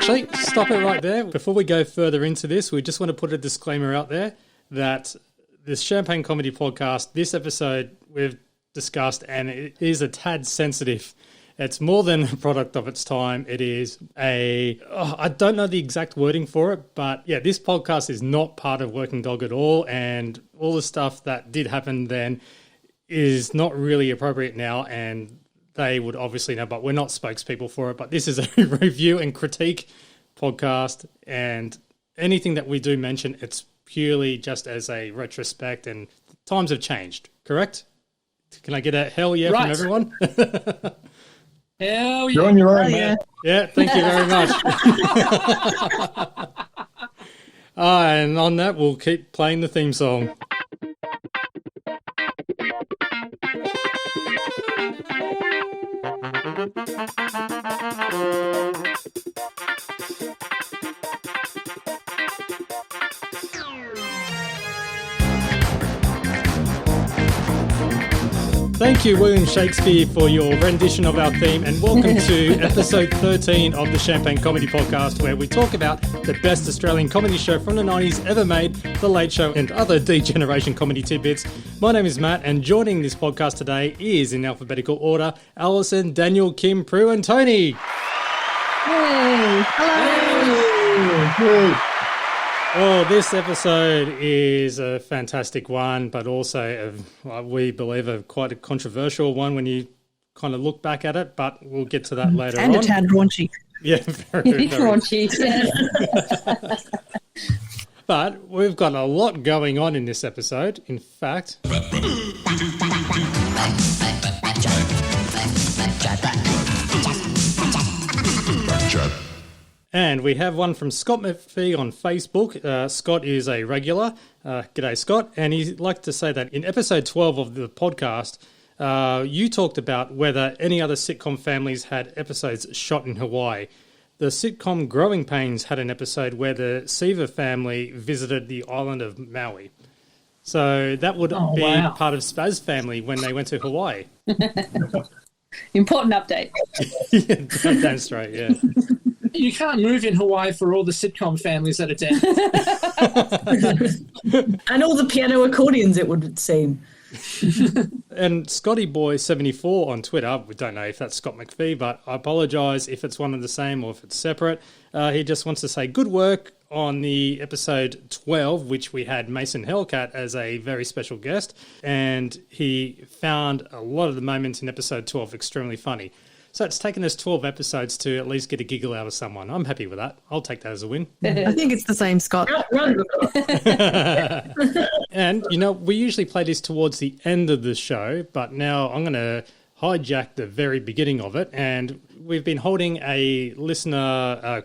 actually, stop it right there. Before we go further into this, we just want to put a disclaimer out there that this Champagne Comedy Podcast, this episode we've discussed, and it is a tad sensitive. It's more than a product of its time. It is I don't know the exact wording for it, but yeah, this podcast is not part of Working Dog at all, and all the stuff that did happen then is not really appropriate now, and they would obviously know, but we're not spokespeople for it. But this is a review and critique podcast, and anything that we do mention, it's purely just as a retrospect, and times have changed, correct? Can I get a hell yeah from everyone? Hell yeah. You're on your own, man. Yeah, thank you very much. And on that, we'll keep playing the theme song. Thank you, William Shakespeare, for your rendition of our theme, and welcome to episode 13 of the Champagne Comedy Podcast, where we talk about the best Australian comedy show from the 90s ever made, The Late Show, and other D-Generation comedy tidbits. My name is Matt, and joining this podcast today is, in alphabetical order, Alison, Daniel, Kim, Prue, and Tony. Hey! Hello! Hey. Oh, this episode is a fantastic one, but also, we believe, quite a controversial one when you kind of look back at it, but we'll get to that later and on. And a tad raunchy. Yeah, very Raunchy. But we've got a lot going on in this episode. In fact... And we have one from Scott McPhee on Facebook. Scott is a regular. G'day, Scott. And he'd like to say that in episode 12 of the podcast, you talked about whether any other sitcom families had episodes shot in Hawaii. The sitcom Growing Pains had an episode where the Seaver family visited the island of Maui. So that would be part of Spaz family when they went to Hawaii. Important update. Yeah, damn straight, yeah. You can't move in Hawaii for all the sitcom families that are dead. And all the piano accordions, it would seem. And Scotty Boy 74 on Twitter, we don't know if that's Scott McPhee, but I apologise if it's one and the same or if it's separate. He just wants to say good work on the episode 12, which we had Mason Hellcat as a very special guest, and he found a lot of the moments in episode 12 extremely funny. So it's taken us 12 episodes to at least get a giggle out of someone. I'm happy with that. I'll take that as a win. I think it's the same, Scott. And, you know, we usually play this towards the end of the show, but now I'm going to hijack the very beginning of it. And we've been holding a listener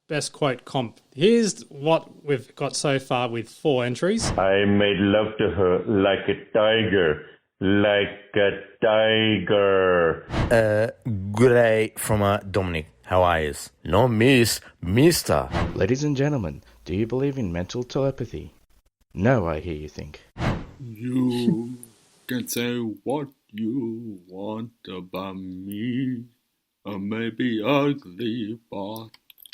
best quote comp. Here's what we've got so far with 4 entries. I made love to her like a tiger. Like a tiger. Good day from Dominic. How are you? No, Mister. Ladies and gentlemen, do you believe in mental telepathy? No, I hear you think. You can say what you want about me. I may be ugly, but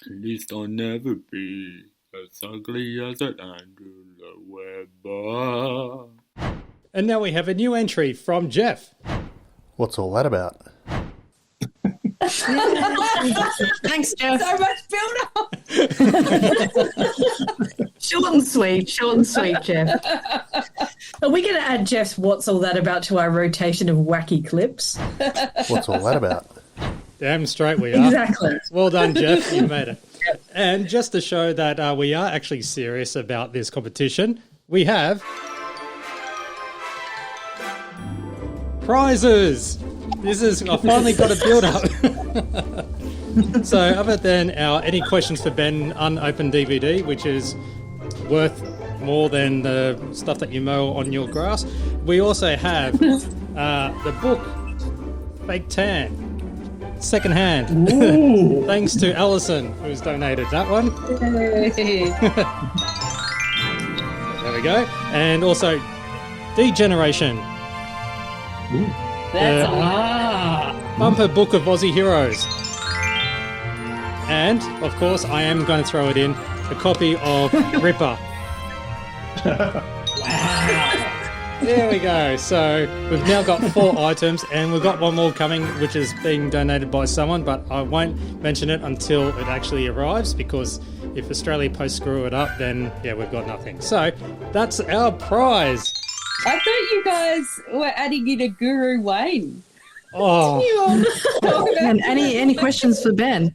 at least I'll never be as ugly as an Angela Weber. And now we have a new entry from Jeff. What's all that about? Thanks, Jeff. So much build-up. Short and sweet, Jeff. Are we going to add Jeff's What's All That About to our rotation of wacky clips? What's all that about? Damn straight we are. Exactly. Well done, Jeff. You made it. And just to show that we are actually serious about this competition, we have... prizes. I finally got a build up. So other than our Any Questions for Ben unopened DVD, which is worth more than the stuff that you mow on your grass, we also have the book Fake Tan, secondhand. Thanks to Alison, who's donated that one. There we go. And also D-Generation. That's Bumper Book of Aussie Heroes. And, of course, I am going to throw it in, a copy of Ripper. There we go. So we've now got 4 items, and we've got one more coming, which is being donated by someone, but I won't mention it until it actually arrives, because if Australia Post screw it up, then, yeah, we've got nothing. So that's our prize. I thought you guys were adding in a Guru Wayne. Oh. And any questions for Ben?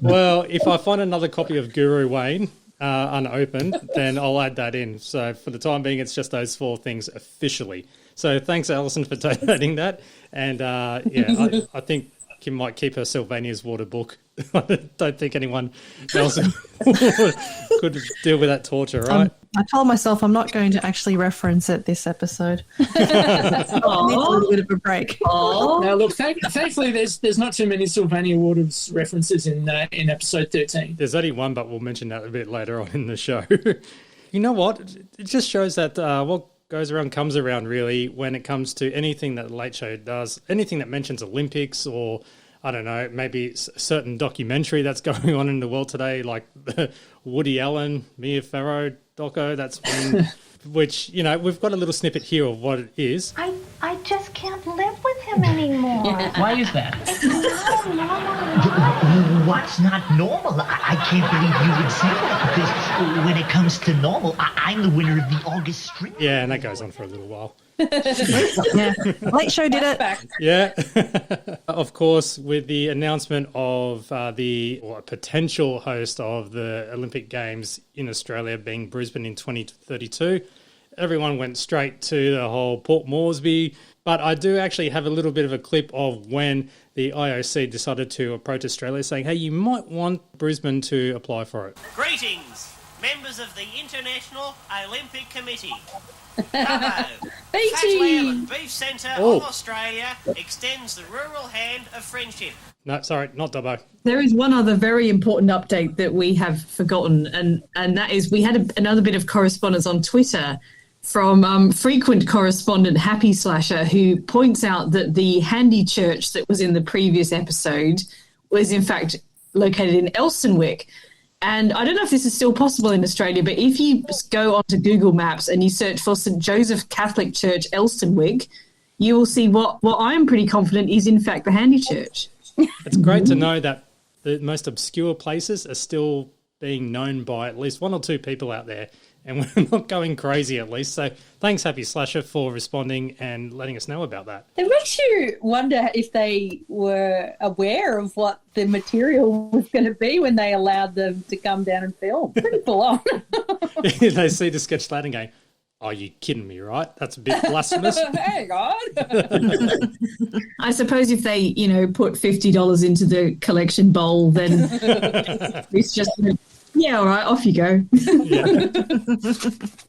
Well, if I find another copy of Guru Wayne unopened, then I'll add that in. So for the time being, it's just those 4 things officially. So thanks, Alison, for donating that. And I think Kim might keep her Sylvania's Water book. I don't think anyone else could deal with that torture, right? I told myself I'm not going to actually reference it this episode. Needs a little bit of a break. Now, look, thankfully, there's not too many Sylvania Waters references in episode 13. There's only one, but we'll mention that a bit later on in the show. You know what? It just shows that what goes around comes around, really, when it comes to anything that the Late Show does, anything that mentions Olympics or, I don't know, maybe a certain documentary that's going on in the world today, like the Woody Allen, Mia Farrow doco. That's one, which, you know, we've got a little snippet here of what it is. I just can't live with him anymore. Why is that? It's not normal. What's not normal? I can't believe you would say that, because when it comes to normal, I'm the winner of the August String. Yeah, and that goes on for a little while. Yeah, Late Show did it. Yeah. Of course, with the announcement of a potential host of the Olympic Games in Australia being Brisbane in 2032, everyone went straight to the whole Port Moresby. But I do actually have a little bit of a clip of when the IOC decided to approach Australia saying, hey, you might want Brisbane to apply for it. Greetings, members of the International Olympic Committee. BT Beef Centre Oh. of Australia extends the rural hand of friendship. No, sorry, not Dubbo. There is one other very important update that we have forgotten, and that is we had another bit of correspondence on Twitter from frequent correspondent Happy Slasher, who points out that the handy church that was in the previous episode was in fact located in Elsternwick. And I don't know if this is still possible in Australia, but if you go onto Google Maps and you search for St. Joseph Catholic Church, Elsternwick, you will see what I'm pretty confident is in fact the handy church. It's great to know that the most obscure places are still being known by at least 1 or 2 people out there, and we're not going crazy at least. So thanks, Happy Slasher, for responding and letting us know about that. It makes you wonder if they were aware of what the material was going to be when they allowed them to come down and film. Pretty full on. They see the sketch that and go, oh, you kidding me, right? That's a bit blasphemous. Hang on. I suppose if they, put $50 into the collection bowl, then it's just... Yeah, all right, off you go. Yeah.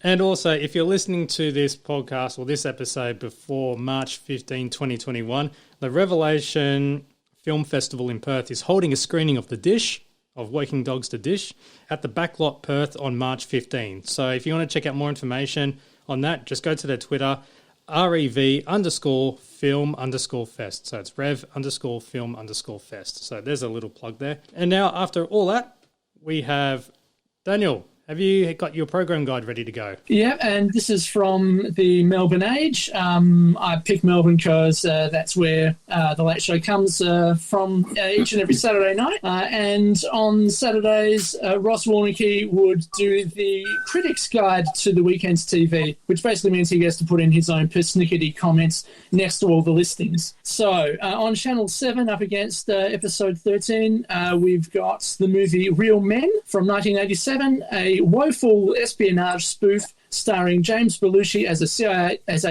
And also, if you're listening to this podcast or this episode before March 15, 2021, the Revelation Film Festival in Perth is holding a screening of The Dish, of Waking Dogs to Dish, at the Backlot Perth on March 15. So if you want to check out more information on that, just go to their Twitter, rev_film_fest. So it's rev_film_fest. So there's a little plug there. And now, after all that, we have Daniel. Have you got your program guide ready to go? Yeah, and this is from the Melbourne Age. I picked Melbourne because that's where the Late Show comes from each and every Saturday night. And on Saturdays, Ross Warnicky would do the Critics Guide to the Weekend's TV, which basically means he gets to put in his own persnickety comments next to all the listings. So on Channel 7, up against episode 13, we've got the movie Real Men from 1987, a woeful espionage spoof starring James Belushi as a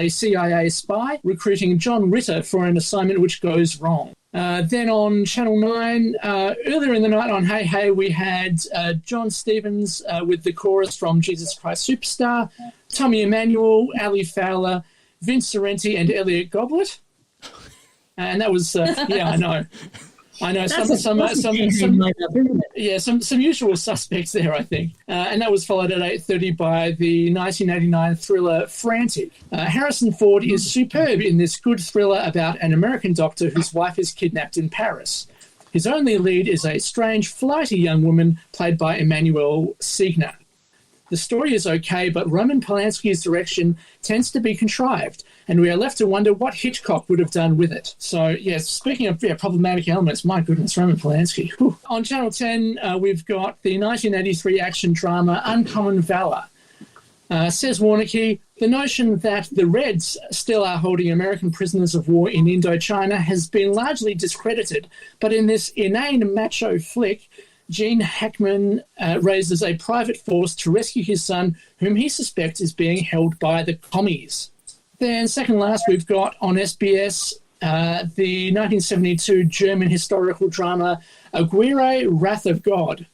CIA spy recruiting John Ritter for an assignment which goes wrong. Then on Channel 9, earlier in the night on Hey Hey, we had John Stevens with the chorus from Jesus Christ Superstar, Tommy Emmanuel, Ali Fowler, Vince Sorrenti and Elliot Goblet. And that was, yeah, I know. Some usual suspects there, I think. And that was followed at 8:30 by the 1989 thriller Frantic. Harrison Ford is superb in this good thriller about an American doctor whose wife is kidnapped in Paris. His only lead is a strange, flighty young woman played by Emmanuel Siegner. The story is okay, but Roman Polanski's direction tends to be contrived, and we are left to wonder what Hitchcock would have done with it. So, yes, speaking of problematic elements, my goodness, Roman Polanski. Whew. On Channel 10, we've got the 1983 action drama Uncommon Valor. Says Warneke, the notion that the Reds still are holding American prisoners of war in Indochina has been largely discredited, but in this inane macho flick, Gene Hackman raises a private force to rescue his son, whom he suspects is being held by the commies. Then second last, we've got on SBS the 1972 German historical drama Aguirre, Wrath of God.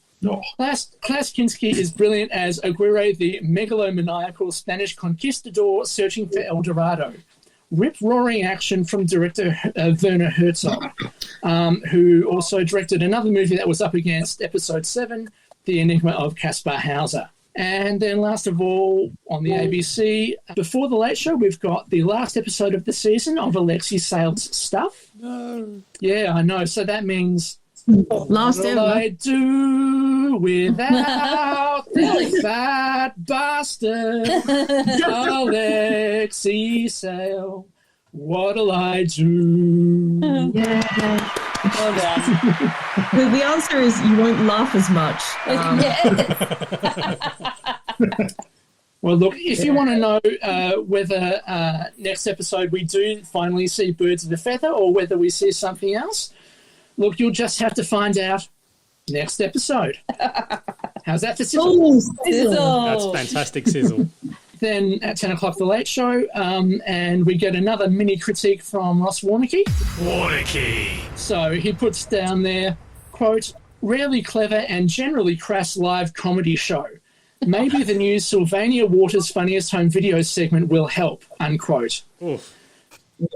Klaus Kinski is brilliant as Aguirre, the megalomaniacal Spanish conquistador searching for El Dorado. Rip-roaring action from director Werner Herzog, who also directed another movie that was up against Episode 7, The Enigma of Caspar Hauser. And then last of all, on the ABC, before The Late Show, we've got the last episode of the season of Alexi Sale's Stuff. No. Yeah, I know. So that means... Last what'll ever. I do without that fat bastard, Alexi Sale? What'll I do? Yeah. Well done. The answer is you won't laugh as much. Well, look, if you want to know whether next episode we do finally see Birds of a Feather or whether we see something else, look, you'll just have to find out next episode. How's that for sizzle? Sizzle. That's fantastic sizzle. Then at 10 o'clock, The Late Show, and we get another mini critique from Ross Warneke. So he puts down there, quote, rarely clever and generally crass live comedy show. Maybe the new Sylvania Waters Funniest Home Video segment will help, unquote. Oof.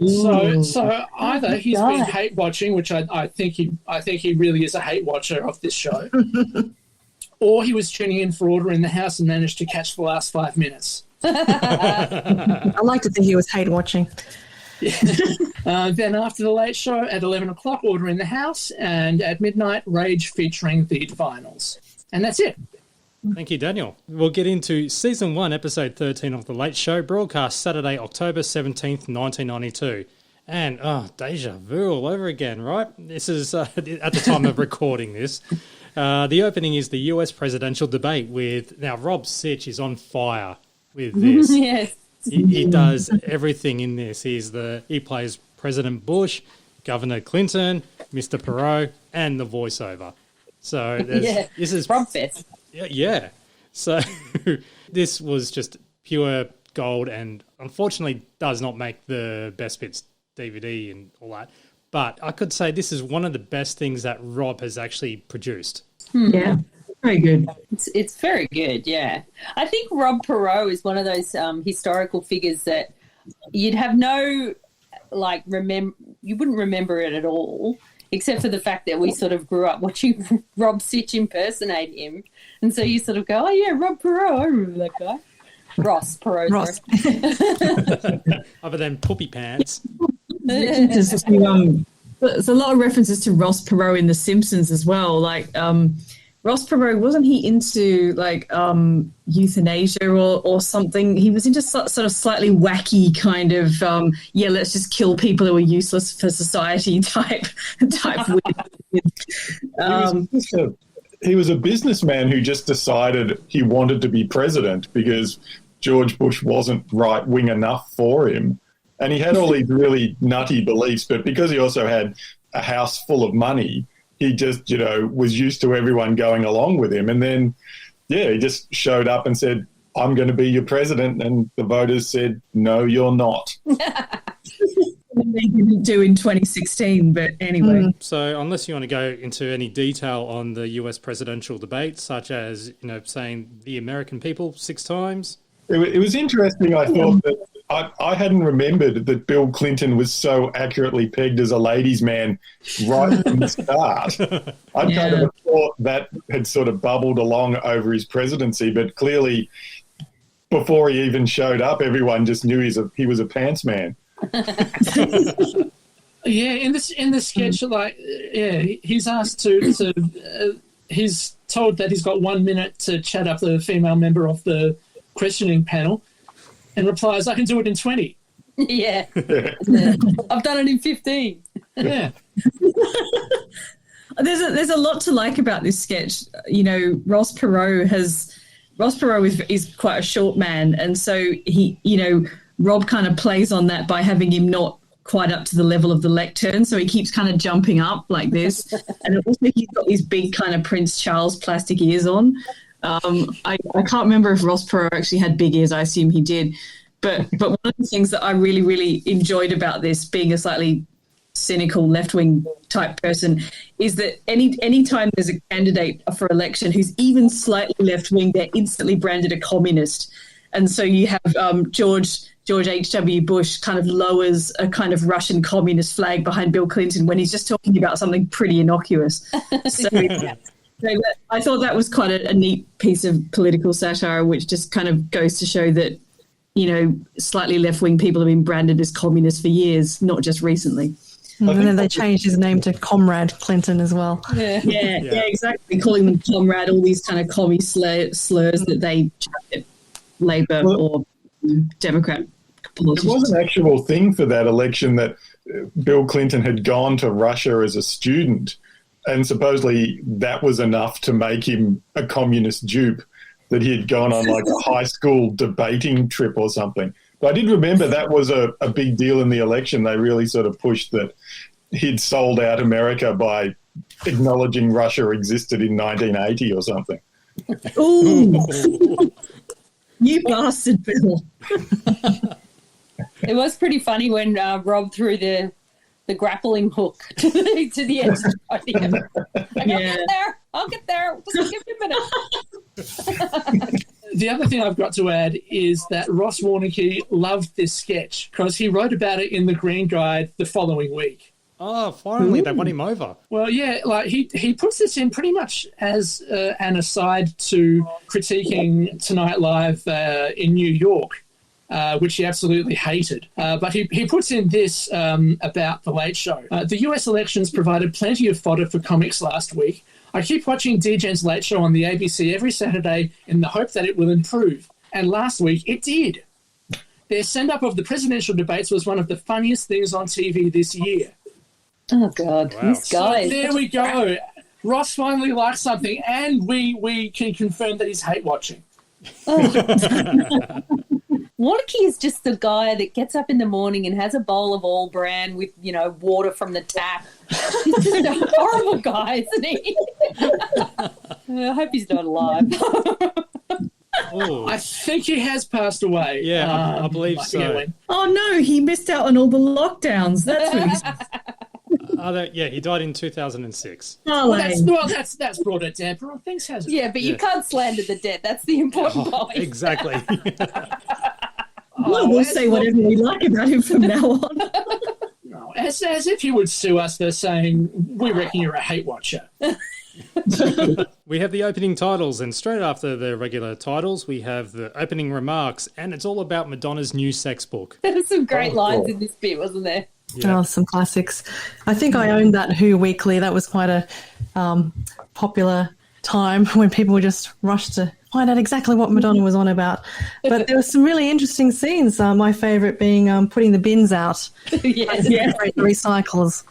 So either he's been hate watching, which I think he really is a hate watcher of this show, or he was tuning in for Order in the House and managed to catch the last 5 minutes. I like to think he was hate watching. Then after The Late Show at 11 o'clock, Order in the House, and at midnight, Rage featuring the Divinals. And that's it. Thank you, Daniel. We'll get into Season 1, Episode 13 of The Late Show, broadcast Saturday, October 17th, 1992. And, deja vu all over again, right? This is, at the time of recording this. The opening is the US presidential debate with, now Rob Sitch is on fire with this. Yes. He does everything in this. He plays President Bush, Governor Clinton, Mr. Perot, and the voiceover. So this is Rob Fest. Yeah. So this was just pure gold and unfortunately does not make the Best Bits DVD and all that. But I could say this is one of the best things that Rob has actually produced. Yeah, very good. It's very good, yeah. I think Rob Perot is one of those historical figures that you'd have no, you wouldn't remember it at all, except for the fact that we sort of grew up watching Rob Sitch impersonate him. And so you sort of go, oh, yeah, Rob Perot, I remember that guy. Ross Perot. Other than Poopy Pants. There's a lot of references to Ross Perot in The Simpsons as well. Ross Perot, wasn't he into euthanasia or something? He was into sort of slightly wacky kind of let's just kill people who are useless for society type weird. He was a businessman who just decided he wanted to be president because George Bush wasn't right wing enough for him, and he had all these really nutty beliefs. But because he also had a house full of money, he just, was used to everyone going along with him. And then, he just showed up and said, I'm going to be your president. And the voters said, no, you're not. They didn't do in 2016, but anyway. So unless you want to go into any detail on the US presidential debate, such as, saying the American people 6 times. It was interesting. I thought that I hadn't remembered that Bill Clinton was so accurately pegged as a ladies' man right from the start. I kind of thought that had sort of bubbled along over his presidency, but clearly before he even showed up, everyone just knew he was a pants man. Yeah, in the sketch, he's asked he's told that he's got 1 minute to chat up the female member of the questioning panel, and replies, "I can do it in 20." Yeah. I've done it in 15. Yeah. There's a lot to like about this sketch. You know, Ross Perot is quite a short man, and so Rob kind of plays on that by having him not quite up to the level of the lectern, so he keeps kind of jumping up like this. And also he's got these big kind of Prince Charles plastic ears on. I can't remember if Ross Perot actually had big ears. I assume he did. But one of the things that I really, really enjoyed about this, being a slightly cynical left-wing type person, is that any time there's a candidate for election who's even slightly left-wing, they're instantly branded a communist. And so you have George H.W. Bush kind of lowers a kind of Russian communist flag behind Bill Clinton when he's just talking about something pretty innocuous. So I thought that was quite a neat piece of political satire, which just kind of goes to show that, slightly left-wing people have been branded as communists for years, not just recently. And then they changed his name to Comrade Clinton as well. Yeah, exactly. Calling them comrade, all these kind of commie slurs that they at Labour or Democrat politicians. It was an actual thing for that election that Bill Clinton had gone to Russia as a student, and supposedly that was enough to make him a communist dupe, that he had gone on like a high school debating trip or something. But I did remember that was a big deal in the election. They really sort of pushed that he'd sold out America by acknowledging Russia existed in 1980 or something. Ooh. You bastard, Bill. It was pretty funny when Rob threw the grappling hook to the edge of the podium. I'll get there. Just give me a minute. The other thing I've got to add is that Ross Warneke loved this sketch because he wrote about it in the Green Guide the following week. Oh, finally, they won him over. Well, yeah, like he puts this in pretty much as an aside to critiquing Tonight Live in New York, which he absolutely hated. But he puts in this about The Late Show. The US elections provided plenty of fodder for comics last week. I keep watching DJ's Late Show on the ABC every Saturday in the hope that it will improve. And last week, it did. Their send-up of the presidential debates was one of the funniest things on TV this year. Oh, God. Wow. This guy. So there we go. Ross finally likes something, and we can confirm that he's hate-watching. Warneke is just the guy that gets up in the morning and has a bowl of All Bran with, water from the tap. He's just a horrible guy, isn't he? I hope he's not alive. I think he has passed away. Yeah, I believe so. Oh, no, he missed out on all the lockdowns. That's what he's... he died in 2006. Well, that's brought it down. Things hasn't. Yeah, but you can't slander the dead. That's the important point. Exactly. We'll say whatever we like about him from now on. No, as if he would sue us for saying, we reckon you're a hate watcher. We have the opening titles, and straight after the regular titles, we have the opening remarks, and it's all about Madonna's new sex book. There were some great lines in this bit, wasn't there? Yeah. Oh, some classics. I think I owned that Who Weekly. That was quite a popular time when people just rushed to find out exactly what Madonna was on about. But there were some really interesting scenes. My favourite being putting the bins out. Yes. Recyclables.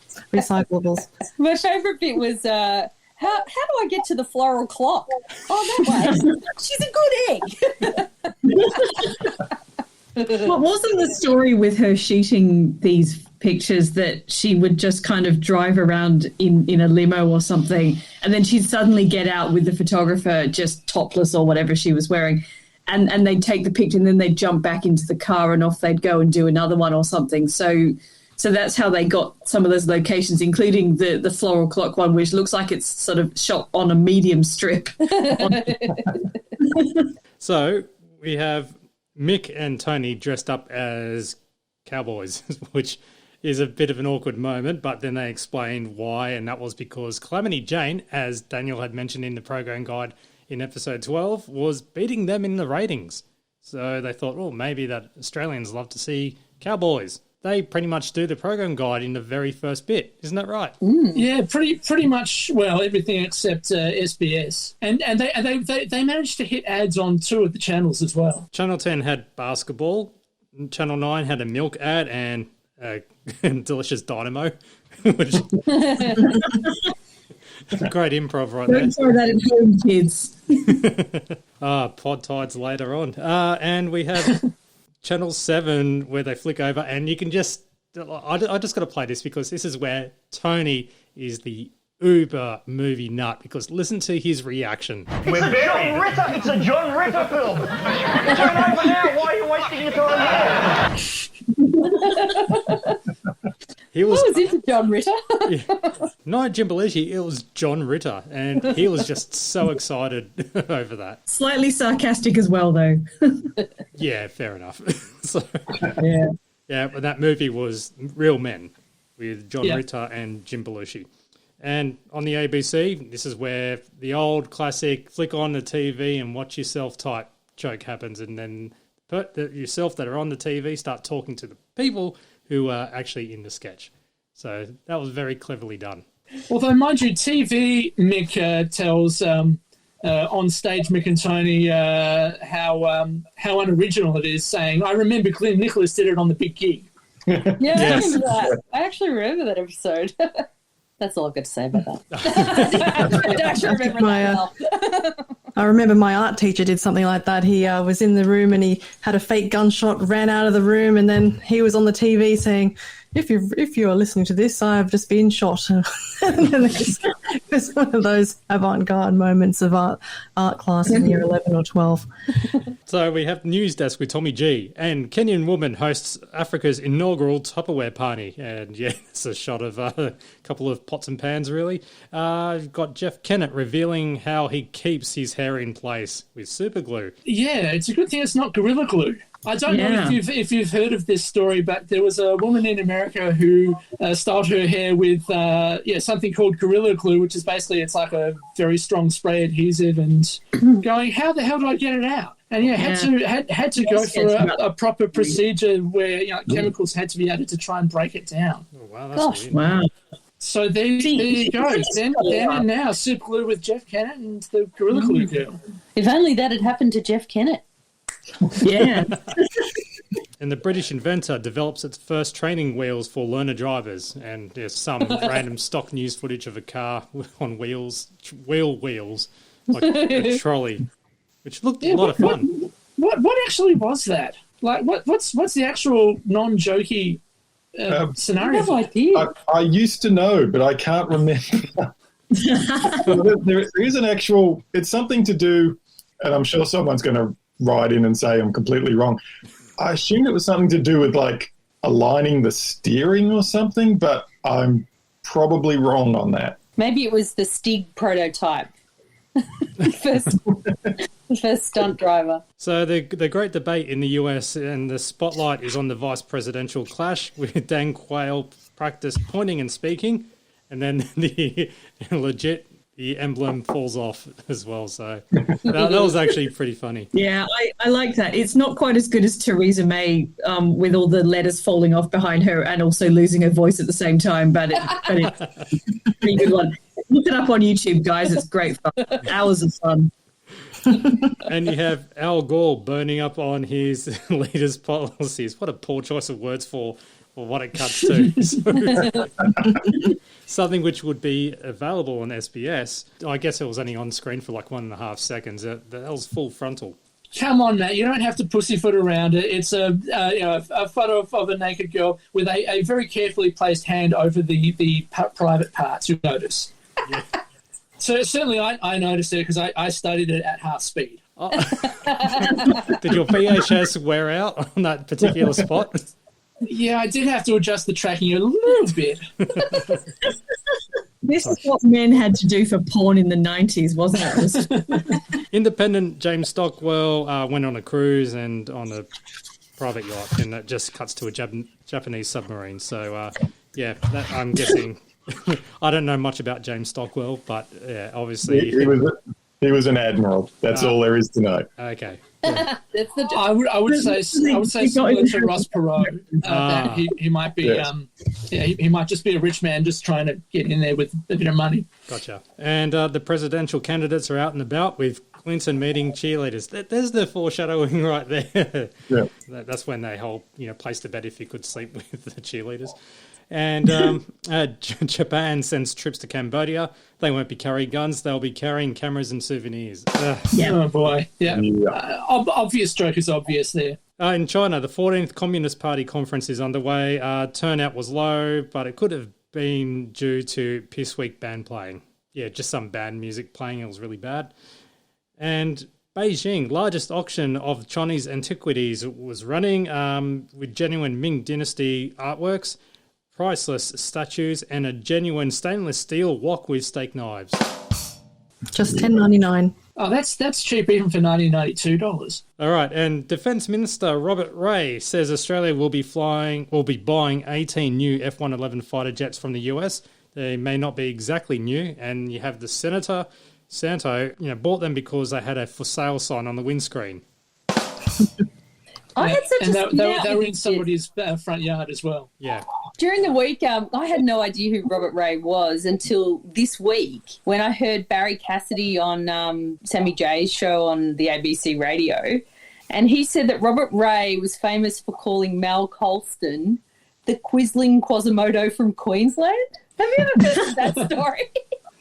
My favourite bit was... How do I get to the floral clock? Oh, that way. She's a good egg. What wasn't the story with her shooting these pictures that she would just kind of drive around in a limo or something, and then she'd suddenly get out with the photographer just topless or whatever she was wearing, and they'd take the picture and then they'd jump back into the car and off they'd go and do another one or something. So that's how they got some of those locations, including the floral clock one, which looks like it's sort of shot on a medium strip. So we have Mick and Tony dressed up as cowboys, which is a bit of an awkward moment, but then they explained why, and that was because Calamity Jane, as Daniel had mentioned in the program guide in episode 12, was beating them in the ratings. So they thought, maybe that Australians love to see cowboys. they pretty much do the program guide in the very first bit. Isn't that right? Yeah, pretty much. Well, everything except SBS, and they managed to hit ads on 2 of the channels as well. Channel 10 had basketball. Channel 9 had a milk ad and delicious dynamo, which great improv right there. Don't throw that at home, kids. Pod tides later on. And we have Channel 7 where they flick over and you can just... I just got to play this because this is where Tony is the uber movie nut because listen to his reaction. We're John Ritter! It's a John Ritter film! Turn over now! Why are you wasting your time here? He was into John Ritter. Not Jim Belushi, it was John Ritter, and he was just so excited over that. Slightly sarcastic as well, though. Yeah, fair enough. Yeah, but that movie was Real Men with John Ritter and Jim Belushi. And on the ABC, this is where the old classic flick on the TV and watch yourself type joke happens, and then yourself that are on the TV start talking to the people who are actually in the sketch. So that was very cleverly done. Although, mind you, TV Mick tells on stage Mick and Tony how unoriginal it is, saying, "I remember Glenn Nicholas did it on The Big Gig." Yeah, I remember that. I actually remember that episode. That's all I've got to say about that. I actually remember that well. I remember my art teacher did something like that. He was in the room and he had a fake gunshot, ran out of the room, and then he was on the TV saying, if you are listening to this, I have just been shot. And it was one of those avant-garde moments of art class in year 11 or 12. So we have News Desk with Tommy G, and Kenyan woman hosts Africa's inaugural Tupperware party. And yeah, it's a shot of a couple of pots and pans, really. You've got Jeff Kennett revealing how he keeps his hair in place with super glue. Yeah, it's a good thing it's not Gorilla Glue. I don't know if you've heard of this story, but there was a woman in America who styled her hair with something called Gorilla Glue, which is basically it's like a very strong spray adhesive, and going, how the hell do I get it out? And had to go for a proper procedure where chemicals had to be added to try and break it down. Oh, wow, that's weird. Wow. So there you go. Then and now, super glue with Jeff Kennett and the Gorilla Glue girl. If only that had happened to Jeff Kennett. Yeah. And the British inventor develops its first training wheels for learner drivers. And there's some random stock news footage of a car on wheels, like a trolley, which looked a lot of fun. What actually was that? Like, what's the actual non-jokey scenario? I have no idea. I used to know, but I can't remember. There is an actual... It's something to do, and I'm sure someone's going to write in and say I'm completely wrong. I assume it was something to do with, like, aligning the steering or something, but I'm probably wrong on that. Maybe it was the Stig prototype. First stunt driver. So the great debate in the US, and the spotlight is on the vice presidential clash with Dan Quayle practice pointing and speaking, and then the emblem falls off as well. So that was actually pretty funny. Yeah, I like that. It's not quite as good as Theresa May with all the letters falling off behind her and also losing her voice at the same time, but it's a pretty good one. Look it up on YouTube, guys. It's great fun. Hours of fun. And you have Al Gore burning up on his leader's policies. What a poor choice of words for what it cuts to. Something which would be available on SBS. I guess it was only on screen for like 1.5 seconds. That was full frontal. Come on, Matt. You don't have to pussyfoot around it. It's a photo of a naked girl with a very carefully placed hand over the private parts. You notice. Yeah. So certainly I noticed it because I studied it at half speed. Oh. Did your VHS wear out on that particular spot? Yeah, I did have to adjust the tracking a little bit. This is what men had to do for porn in the 90s, wasn't it? Independent James Stockwell went on a cruise and on a private yacht, and that just cuts to a Japanese submarine. So, I'm guessing... I don't know much about James Stockwell, but yeah, obviously... He was an admiral. That's all there is to know. Okay. That's the. I would say similar to Ross Perot. That he might be. He might just be a rich man just trying to get in there with a bit of money. Gotcha. And the presidential candidates are out and about with Clinton meeting cheerleaders. There's the foreshadowing right there. Yeah. That's when they placed a bet if you could sleep with the cheerleaders. And Japan sends troops to Cambodia. They won't be carrying guns. They'll be carrying cameras and souvenirs. Oh, boy. Yeah. Obvious joke is obvious there. In China, the 14th Communist Party conference is underway. Turnout was low, but it could have been due to Piss Week band playing. Yeah, just some band music playing. It was really bad. And Beijing, largest auction of Chinese antiquities, was running with genuine Ming Dynasty artworks, priceless statues, and a genuine stainless steel wok with steak knives. Just $10.99. Oh, that's cheap even for $1992. All right, and Defence Minister Robert Ray says Australia will be buying 18 new F-111 fighter jets from the US. They may not be exactly new, and you have the Senator Santo, bought them because they had a for sale sign on the windscreen. I had such they were in somebody's front yard as well. Yeah. During the week, I had no idea who Robert Ray was until this week when I heard Barry Cassidy on Sammy J's show on the ABC radio, and he said that Robert Ray was famous for calling Mal Colston the Quisling Quasimodo from Queensland. Have you ever heard of that story?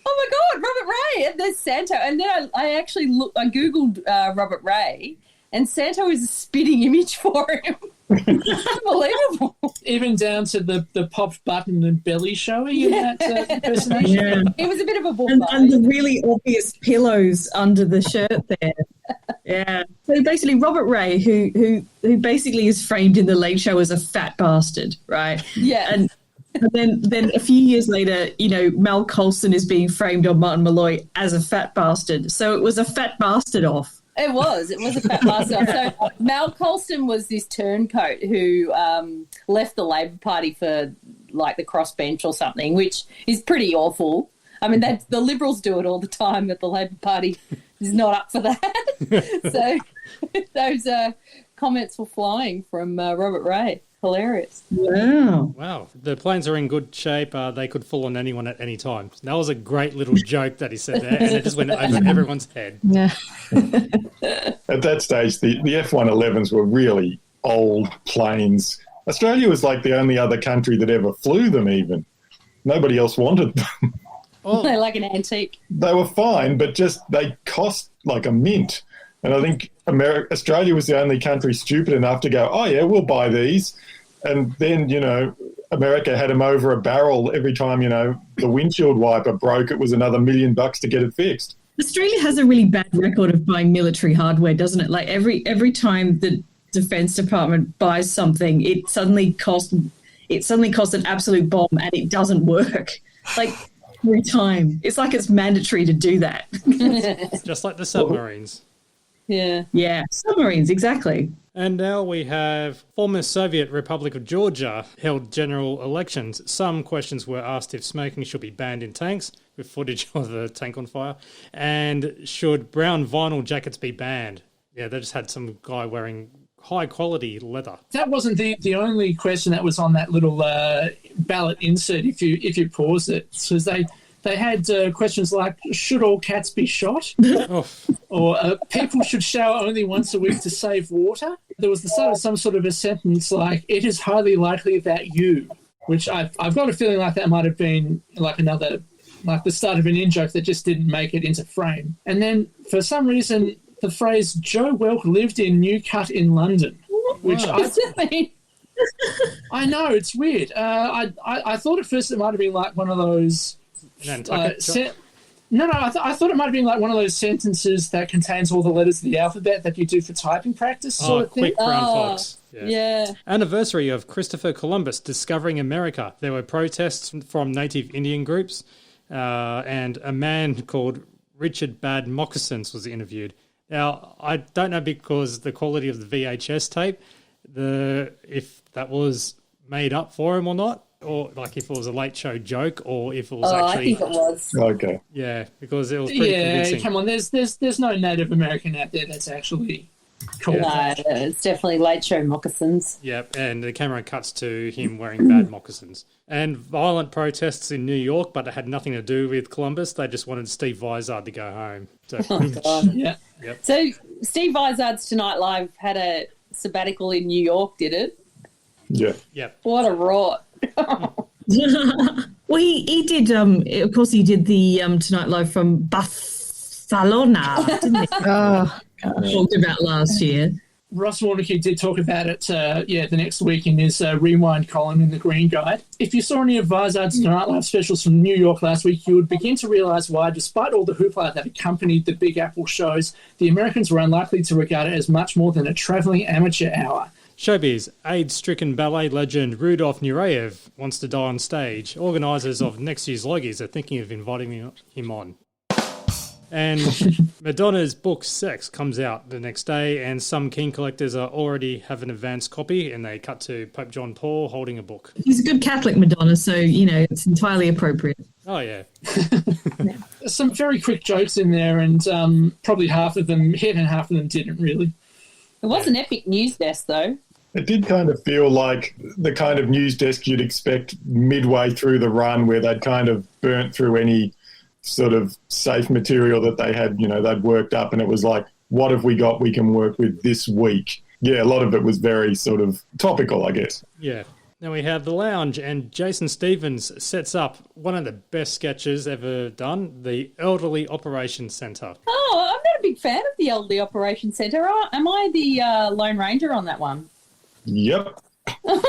Oh my God, Robert Ray! And there's Santo, and then I actually I googled Robert Ray. And Santo is a spitting image for him. Unbelievable. Even down to the popped button and belly showing in that impersonation. Yeah. He was a bit of a bull. And the really obvious pillows under the shirt there. Yeah. So basically, Robert Ray, who basically is framed in the Late Show as a fat bastard, right? Yeah. And then a few years later, Mal Colston is being framed on Martin Malloy as a fat bastard. So it was a fat bastard off. It was a fat bastard. So Mal Colston was this turncoat who left the Labor Party for like the crossbench or something, which is pretty awful. I mean, the Liberals do it all the time, but the Labor Party is not up for that. So those comments were flying from Robert Ray. Hilarious. Wow. The planes are in good shape. They could fall on anyone at any time. That was a great little joke that he said there, and it just went over everyone's head. Yeah. At that stage, the F-111s were really old planes. Australia was like the only other country that ever flew them even. Nobody else wanted them. Oh. They're like an antique. They were fine, but they cost like a mint. And I think Australia was the only country stupid enough to go, oh, yeah, we'll buy these. And then, America had them over a barrel every time, the windshield wiper broke. It was another $1 million to get it fixed. Australia has a really bad record of buying military hardware, doesn't it? Like every time the Defence Department buys something, it suddenly costs an absolute bomb and it doesn't work. Like every time. It's like it's mandatory to do that. Just like the submarines. Yeah, submarines, exactly. And now we have former Soviet Republic of Georgia held general elections. Some questions were asked if smoking should be banned in tanks, with footage of the tank on fire, and should brown vinyl jackets be banned. Yeah, they just had some guy wearing high-quality leather. That wasn't the only question that was on that little ballot insert, if you pause it, because they had questions like, should all cats be shot? Or people should shower only once a week to save water? There was the start of some sort of a sentence like, it is highly likely that you, which I've got a feeling like that might have been like the start of an in-joke that just didn't make it into frame. And then for some reason, the phrase, Joe Welk lived in Newcut in London, which I know, it's weird. I thought at first it might have been like one of those... I thought it might have been like one of those sentences that contains all the letters of the alphabet that you do for typing practice sort of thing. Quick brown fox. Yeah. Anniversary of Christopher Columbus discovering America. There were protests from native Indian groups, and a man called Richard Bad Moccasins was interviewed. Now, I don't know because the quality of the VHS tape, if that was made up for him or not. Or like if it was a late show joke, or if it was actually. I think it was. Okay. Yeah, because it was pretty convincing. Come on, there's no Native American out there that's actually Cool. Yeah. No, it's definitely Late Show moccasins. Yep, and the camera cuts to him wearing bad moccasins. And violent protests in New York, but it had nothing to do with Columbus. They just wanted Steve Vizard to go home. So, Oh, God. Yeah. Yep. So Steve Vizard's Tonight Live had a sabbatical in New York, did it? Yeah. Yep. What a rot. Well, he did. Of course, he did the Tonight Live from Barcelona, didn't he? Oh, gosh. Talked about last year. Ross Warnicki did talk about it, the next week in his Rewind column in the Green Guide. If you saw any of Vizard's Tonight Live specials from New York last week, you would begin to realise why, despite all the hoopla that accompanied the Big Apple shows, the Americans were unlikely to regard it as much more than a travelling amateur hour. Showbiz, AIDS-stricken ballet legend Rudolf Nureyev wants to die on stage. Organisers of next year's Logies are thinking of inviting him on. And Madonna's book Sex comes out the next day, and some keen collectors already have an advanced copy, and they cut to Pope John Paul holding a book. He's a good Catholic, Madonna, so, it's entirely appropriate. Oh, yeah. There's some very quick jokes in there, and probably half of them hit and half of them didn't really. It was an epic news desk, though. It did kind of feel like the kind of news desk you'd expect midway through the run, where they'd kind of burnt through any sort of safe material that they had, they'd worked up, and it was like, what have we got we can work with this week? Yeah, a lot of it was very sort of topical, I guess. Yeah. Now we have The Lounge, and Jason Stevens sets up one of the best sketches ever done, the Elderly Operations Centre. Oh, I'm not a big fan of the Elderly Operations Centre. Am I the Lone Ranger on that one? Yep. I've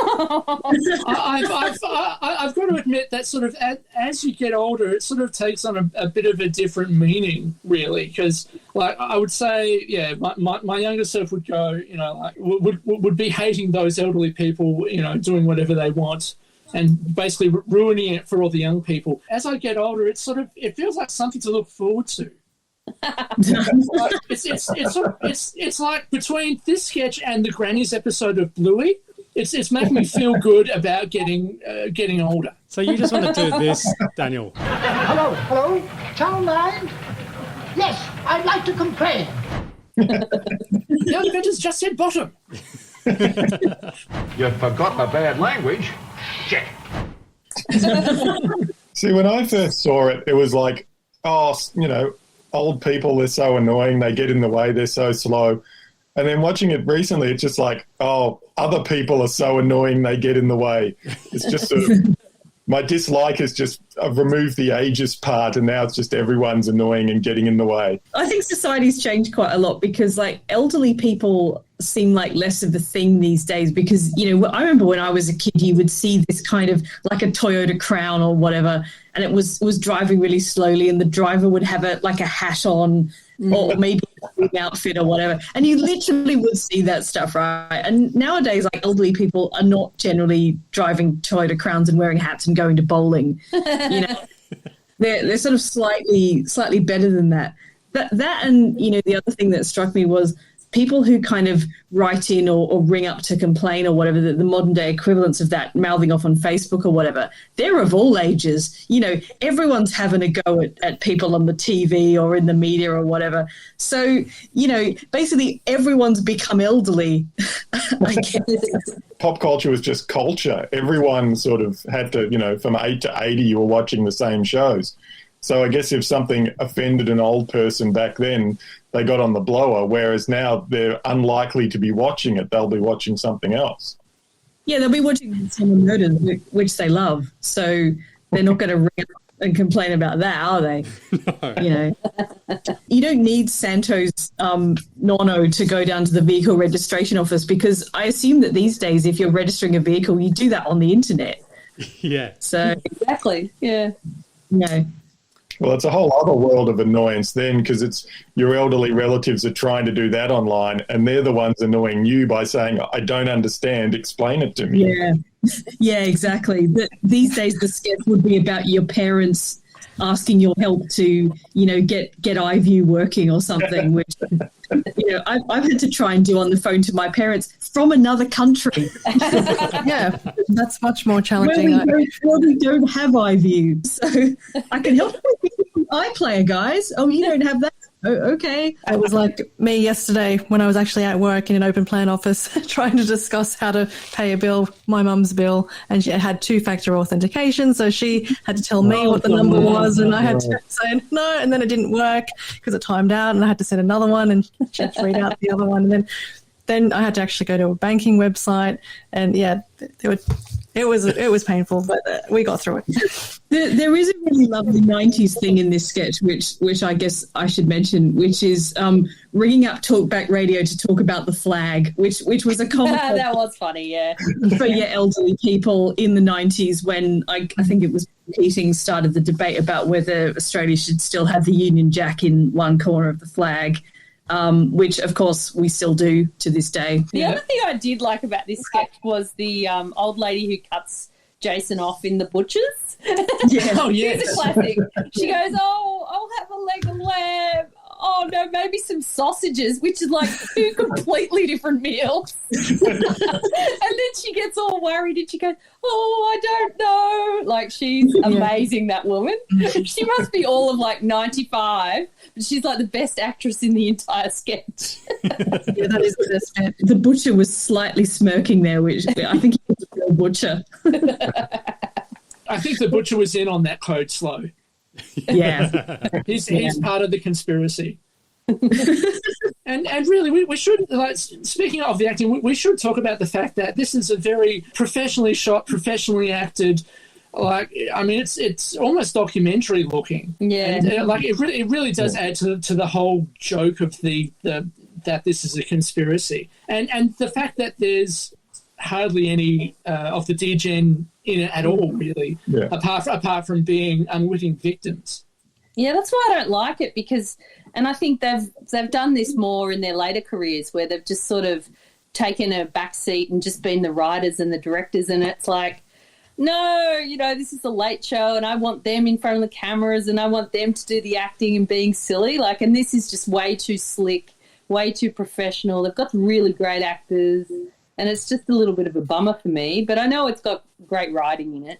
got to admit that sort of as you get older, it sort of takes on a bit of a different meaning, really. Because, like, I would say, yeah, my younger self would go, would be hating those elderly people, doing whatever they want, and basically ruining it for all the young people. As I get older, it feels like something to look forward to. It's like between this sketch and the Grannies episode of Bluey, it's making me feel good about getting older. So you just want to do this, Daniel? Hello, Channel 9? Yes, I'd like to complain. The other vendors just said bottom. You forgot the bad language. Shit. See, when I first saw it, it was like, old people, they're so annoying, they get in the way, they're so slow. And then watching it recently, it's just like, other people are so annoying, they get in the way. It's just sort of, my dislike is just, I've removed the ageist part, and now it's just everyone's annoying and getting in the way. I think society's changed quite a lot because, like, elderly people seem like less of a thing these days because, I remember when I was a kid, you would see this kind of like a Toyota Crown or whatever, and it was driving really slowly, and the driver would have a hat on or maybe an outfit or whatever, and you literally would see that stuff, right? And nowadays, like, elderly people are not generally driving Toyota Crowns and wearing hats and going to bowling. They're sort of slightly better than that. That and the other thing that struck me was people who kind of write in or ring up to complain or whatever, the modern day equivalents of that, mouthing off on Facebook or whatever, they're of all ages. Everyone's having a go at people on the TV or in the media or whatever. So, basically everyone's become elderly, I guess. Pop culture was just culture. Everyone sort of had to, from 8 to 80, you were watching the same shows. So I guess if something offended an old person back then, they got on the blower, whereas now they're unlikely to be watching it. They'll be watching something else. Yeah, they'll be watching Someone Murdered, which they love. So they're not going to ring up and complain about that, are they? No. You don't need Santo's nono to go down to the vehicle registration office, because I assume that these days, if you're registering a vehicle, you do that on the internet. Yeah. So exactly. Yeah. No. Well, it's a whole other world of annoyance then, because it's your elderly relatives are trying to do that online, and they're the ones annoying you by saying, I don't understand, explain it to me. Yeah, exactly. But these days the sketch would be about your parents asking your help to, get iView working or something, which, I've had to try and do on the phone to my parents from another country. Yeah, that's much more challenging. We don't have iView, so I can help with iPlayer, guys. Oh, you don't have that? Okay. It was like me yesterday when I was actually at work in an open plan office trying to discuss how to pay a bill, my mum's bill, and she had two-factor authentication, so she had to tell me what the number was, and I had to say no, and then it didn't work because it timed out, and I had to send another one, and she had to read out the other one, and then I had to actually go to a banking website, and it was painful, but we got through it. There is a really lovely 90s thing in this sketch, which I guess I should mention, which is ringing up talkback radio to talk about the flag, which was a common That was funny, yeah. for your elderly people in the 90s when I think it was Keating started the debate about whether Australia should still have the Union Jack in one corner of the flag. Which, of course, we still do to this day. The other thing I did like about this sketch was the old lady who cuts Jason off in The Butchers. Yeah. Oh, yes. It's a classic. She goes, I'll have a leg of lamb. Oh, no, maybe some sausages, which is like two completely different meals. And then she gets all worried and she goes, I don't know. Like, she's amazing, that woman. She must be all of like 95, but she's like the best actress in the entire sketch. Yeah, that is the best bit. The butcher was slightly smirking there, which I think he was a real butcher. I think the butcher was in on that code slow. Yeah. He's part of the conspiracy. and really, we should, like, speaking of the acting, we should talk about the fact that this is a very professionally shot, professionally acted, like, I mean, it's almost documentary looking. Yeah. And, like, it really does add to the whole joke of the that this is a conspiracy. And the fact that there's hardly any of the degen in it at all, really, apart from being unwitting victims. Yeah, that's why I don't like it, because, and I think they've done this more in their later careers where they've just sort of taken a back seat and just been the writers and the directors, and it's like, no, this is a late show and I want them in front of the cameras and I want them to do the acting and being silly, like, and this is just way too slick, way too professional. They've got really great actors. And it's just a little bit of a bummer for me, but I know it's got great writing in it.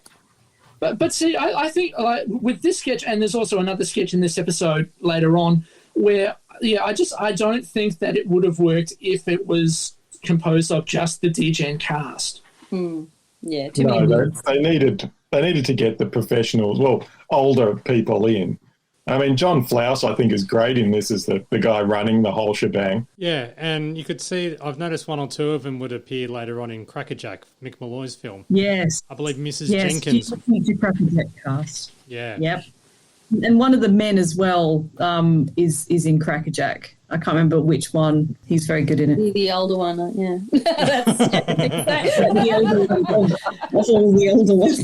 But see, I think with this sketch, and there's also another sketch in this episode later on, where I don't think that it would have worked if it was composed of just the degen cast. Yeah, they needed to get the professionals, older people in. I mean, John Flaus, I think, is great in this as the guy running the whole shebang. Yeah, and you could see, I've noticed one or two of them would appear later on in Crackerjack, Mick Malloy's film. Yes. I believe Mrs. Jenkins. Yes, Crackerjack cast. Yeah. Yep. And one of the men as well is in Crackerjack. I can't remember which one. He's very good in it. The older one, yeah. That's the older one. All the older ones.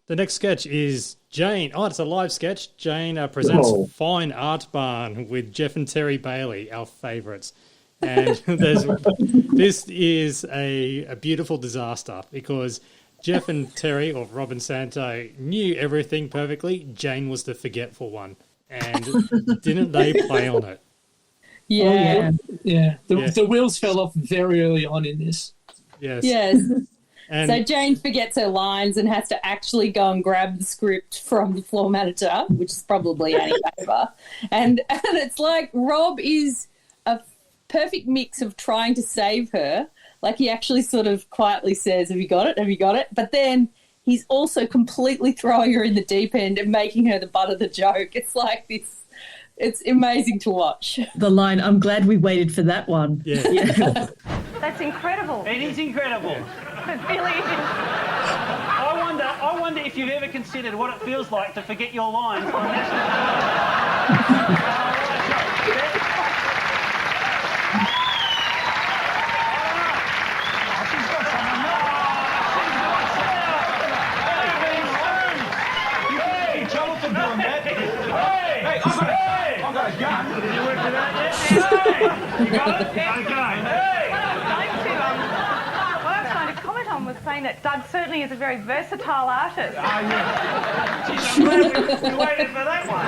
The next sketch is Jane. Oh, it's a live sketch. Jane presents Fine Art Barn with Jeff and Terry Bailey, our favourites. And this is a beautiful disaster because Jeff and Terry, or Rob and Santo, knew everything perfectly. Jane was the forgetful one. And didn't they play on it? Yeah. The wheels fell off very early on in this. Yes. And so Jane forgets her lines and has to actually go and grab the script from the floor manager, which is probably Annie Baber. And it's like Rob is a perfect mix of trying to save her. Like, he actually sort of quietly says, have you got it? Have you got it? But then he's also completely throwing her in the deep end and making her the butt of the joke. It's like this. It's amazing to watch. The line, I'm glad we waited for that one. Yeah. That's incredible. It is incredible. It really is. I wonder if you've ever considered what it feels like to forget your lines on national. I've got a gun. Did you work it out yet? Hey! You got it? Okay. Hey! What I was trying to comment on was saying that Doug certainly is a very versatile artist. Geez, I'm glad we waited for that one.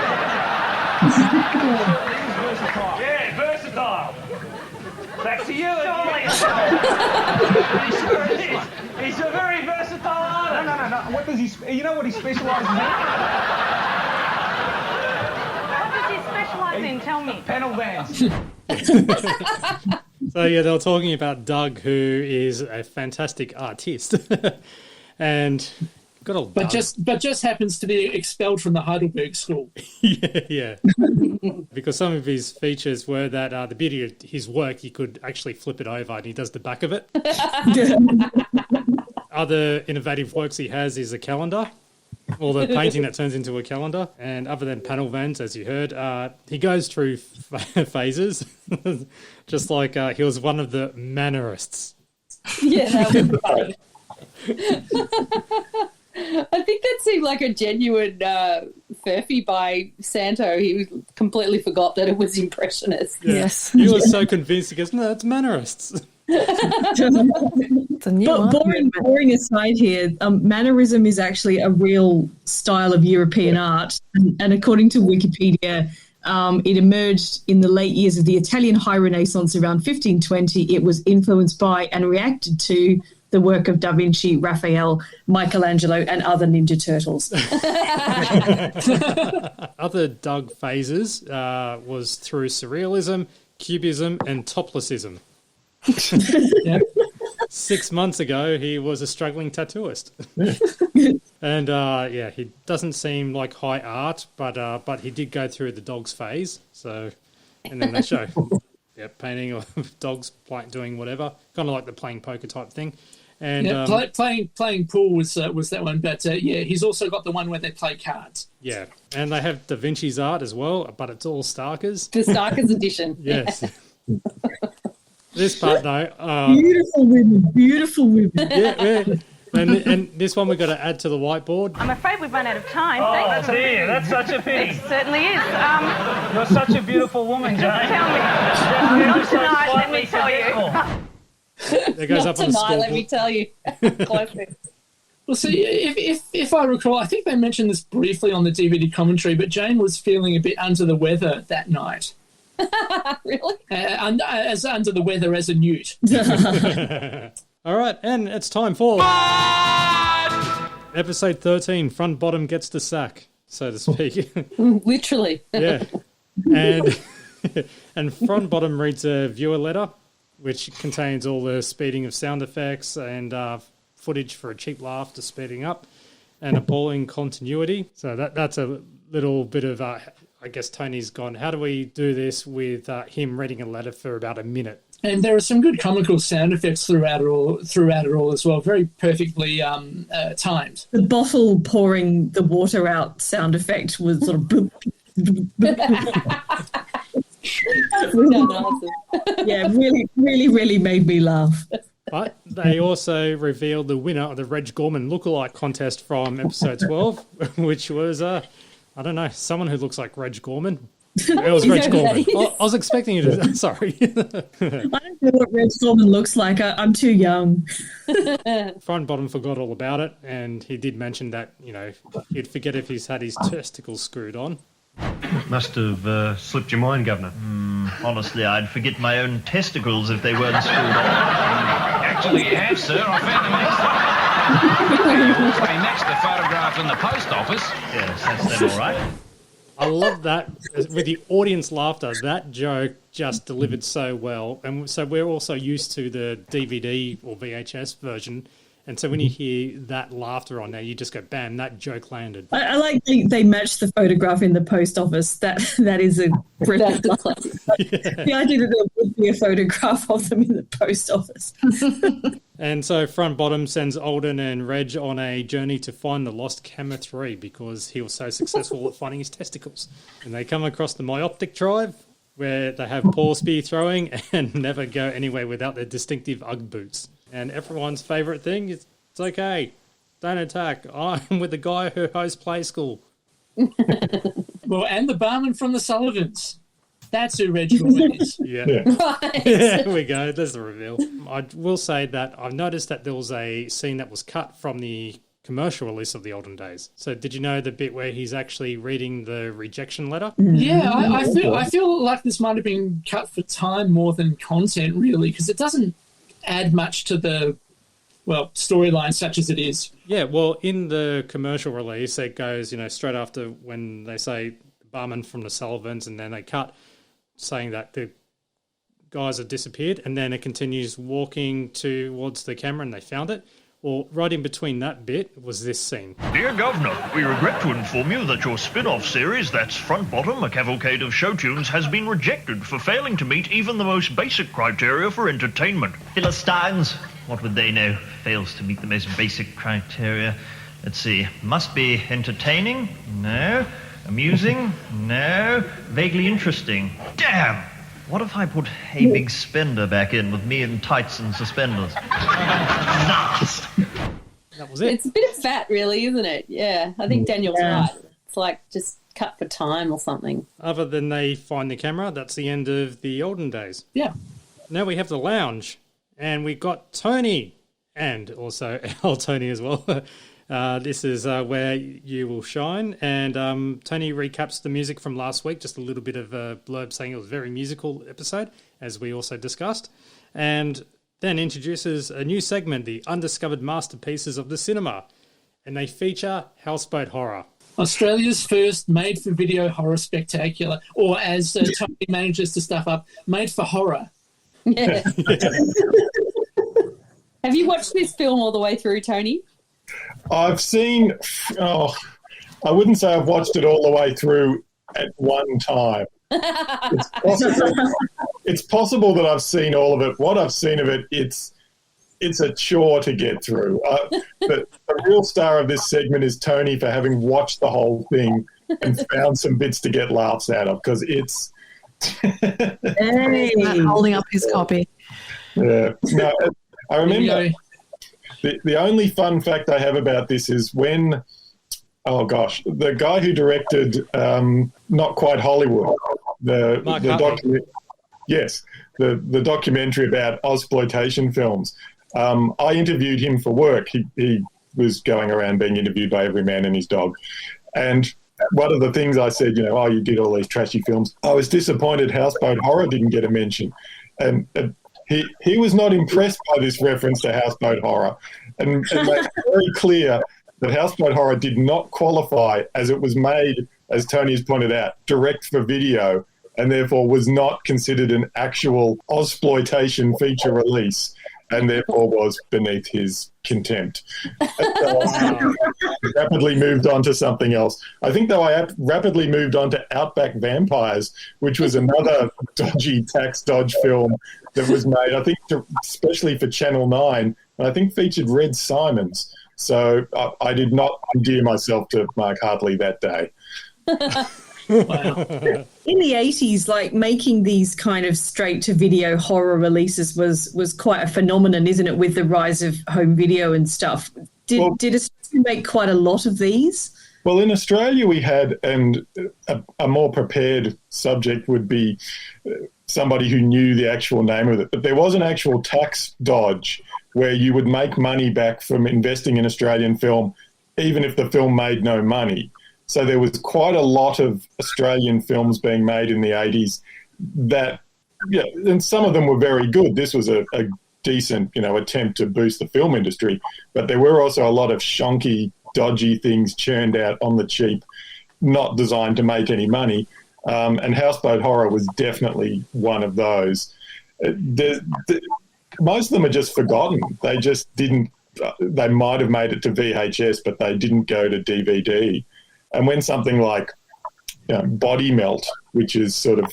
Versatile. Yeah, versatile. Back to you. Surely. He sure is. He's a very versatile artist. No. What does he? You know what he specialises in? What's in? Tell me. Panel vans. So yeah, they were talking about Doug, who is a fantastic artist, and got all. But just happens to be expelled from the Heidelberg School. yeah. Because some of his features were that the beauty of his work, he could actually flip it over, and he does the back of it. Other innovative works he has is a calendar, or the painting that turns into a calendar. And other than panel vans, as you heard, he goes through phases, just like he was one of the Mannerists. Yeah, that was funny. I think that seemed like a genuine furphy by Santo. He completely forgot that it was Impressionist. Yeah. Yes. He was so convinced, he goes, no, it's Mannerists. It's a new one. Boring aside here, Mannerism is actually a real style of European art. And according to Wikipedia, it emerged in the late years of the Italian High Renaissance around 1520. It was influenced by and reacted to the work of Da Vinci, Raphael, Michelangelo, and other Ninja Turtles. Other Doug phases was through Surrealism, Cubism, and Toplessism. Yep. 6 months ago, he was a struggling tattooist. And he doesn't seem like high art, but he did go through the dogs phase. So, and then they show, painting of dogs doing whatever, kind of like the playing poker type thing. And playing pool was that one, but he's also got the one where they play cards. Yeah, and they have Da Vinci's art as well, but it's all Starkers. The Starkers edition. Yes. This part though, Beautiful women. yeah. And this one we've got to add to the whiteboard. I'm afraid we've run out of time. Oh, Thanks. dear, that's such a pity. It certainly is. You're such a beautiful woman, Jane. Tell me. Not tonight, let me tell you. There goes Not up on the tonight, scoreboard. let me tell you. Classic. Well, see, if I recall, I think they mentioned this briefly on the DVD commentary, but Jane was feeling a bit under the weather that night. Really? As under the weather as a newt. All right, and it's time for episode 13. Front bottom gets the sack, so to speak. Literally. Yeah, and front bottom reads a viewer letter, which contains all the speeding of sound effects and footage for a cheap laugh to speeding up, and appalling continuity. So that's a little bit of. I guess Tony's gone, how do we do this with him reading a letter for about a minute? And there are some good comical sound effects throughout it all as well, very perfectly timed. The bottle pouring the water out sound effect was sort of bloop, bloop, bloop. Yeah, really, really, really made me laugh. But they also revealed the winner of the Reg Gorman Lookalike contest from episode 12, which was... I don't know, someone who looks like Reg Gorman. It was Reg Gorman. I was expecting you to... Sorry. I don't know what Reg Gorman looks like. I'm too young. Front bottom forgot all about it, and he did mention that, he'd forget if he's had his testicles screwed on. Must have slipped your mind, Governor. Honestly, I'd forget my own testicles if they weren't screwed on. Actually, you have, sir. I found them next to next to the photograph in the post office. Yes, that's them all right. I love that. With the audience laughter, that joke just delivered so well. And so we're also used to the DVD or VHS version. And so when you hear that laughter on there, you just go, bam, that joke landed. I like they matched the photograph in the post office. That is a brilliant line. The idea that there would be a photograph of them in the post office. And so front bottom sends Alden and Reg on a journey to find the lost Camera 3 because he was so successful at finding his testicles. And they come across the Myoptic Drive where they have Paul spear throwing and never go anywhere without their distinctive Ugg boots. And everyone's favourite thing is, it's okay, don't attack. I'm with the guy who hosts Play School. Well, and the barman from the Sullivans. That's who Reg Gorman is. Yeah. There we go. There's the reveal. I will say that I've noticed that there was a scene that was cut from the commercial release of the olden days. So did you know the bit where he's actually reading the rejection letter? Yeah, I feel like this might have been cut for time more than content, really, because it doesn't add much to the, storyline such as it is. Yeah, well, in the commercial release, it goes, straight after when they say the barman from the Sullivans, and then they cut saying that the guys have disappeared, and then it continues walking towards the camera and they found it. Well, right in between that bit was this scene. Dear Governor, we regret to inform you that your spin-off series, that's Front Bottom, a cavalcade of show tunes, has been rejected for failing to meet even the most basic criteria for entertainment. Philistines, what would they know? Fails to meet the most basic criteria. Let's see, must be entertaining? No. Amusing? No. Vaguely interesting? Damn! What if I put a big spender back in with me in tights and suspenders? That was it. It's a bit of fat, really, isn't it? Yeah, I think Daniel's right. It's like just cut for time or something. Other than they find the camera, that's the end of the olden days. Yeah. Now we have the lounge, and we've got Tony, and also our Tony as well. This is where you will shine. And Tony recaps the music from last week, just a little bit of a blurb saying it was a very musical episode, as we also discussed. And then introduces a new segment, the Undiscovered Masterpieces of the Cinema. And they feature Houseboat Horror. Australia's first made-for-video horror spectacular, or as Tony manages to stuff up, made for horror. Yeah. Have you watched this film all the way through, Tony? I've seen, I wouldn't say I've watched it all the way through at one time. It's possible that I've seen all of it. What I've seen of it, it's a chore to get through. But the real star of this segment is Tony for having watched the whole thing and found some bits to get laughs out of, because it's... Hey. Holding up his copy. Yeah. No, I remember... The only fun fact I have about this is when, the guy who directed Not Quite Hollywood, the documentary about Ozploitation films. I interviewed him for work. He was going around being interviewed by every man and his dog. And one of the things I said, you did all these trashy films. I was disappointed Houseboat Horror didn't get a mention. And he was not impressed by this reference to Houseboat Horror, and made it very clear that Houseboat Horror did not qualify, as it was made, as Tony has pointed out, direct for video, and therefore was not considered an actual Ozploitation feature release, and therefore was beneath his contempt. So I rapidly moved on to something else. I think, though, I rapidly moved on to Outback Vampires, which was another dodgy tax dodge film that was made, I think, especially for Channel 9, and I think featured Red Simons. So I did not endear myself to Mark Hartley that day. Wow. In the 80s, making these kind of straight-to-video horror releases was quite a phenomenon, isn't it, with the rise of home video and stuff? Did Australia make quite a lot of these? Well, in Australia we had, and a more prepared subject would be somebody who knew the actual name of it, but there was an actual tax dodge where you would make money back from investing in Australian film, even if the film made no money. So there was quite a lot of Australian films being made in the 80s that, and some of them were very good. This was a decent, attempt to boost the film industry, but there were also a lot of shonky, dodgy things churned out on the cheap, not designed to make any money. And Houseboat Horror was definitely one of those. Most of them are just forgotten. They just didn't, they might have made it to VHS, but they didn't go to DVD. And when something like Body Melt, which is sort of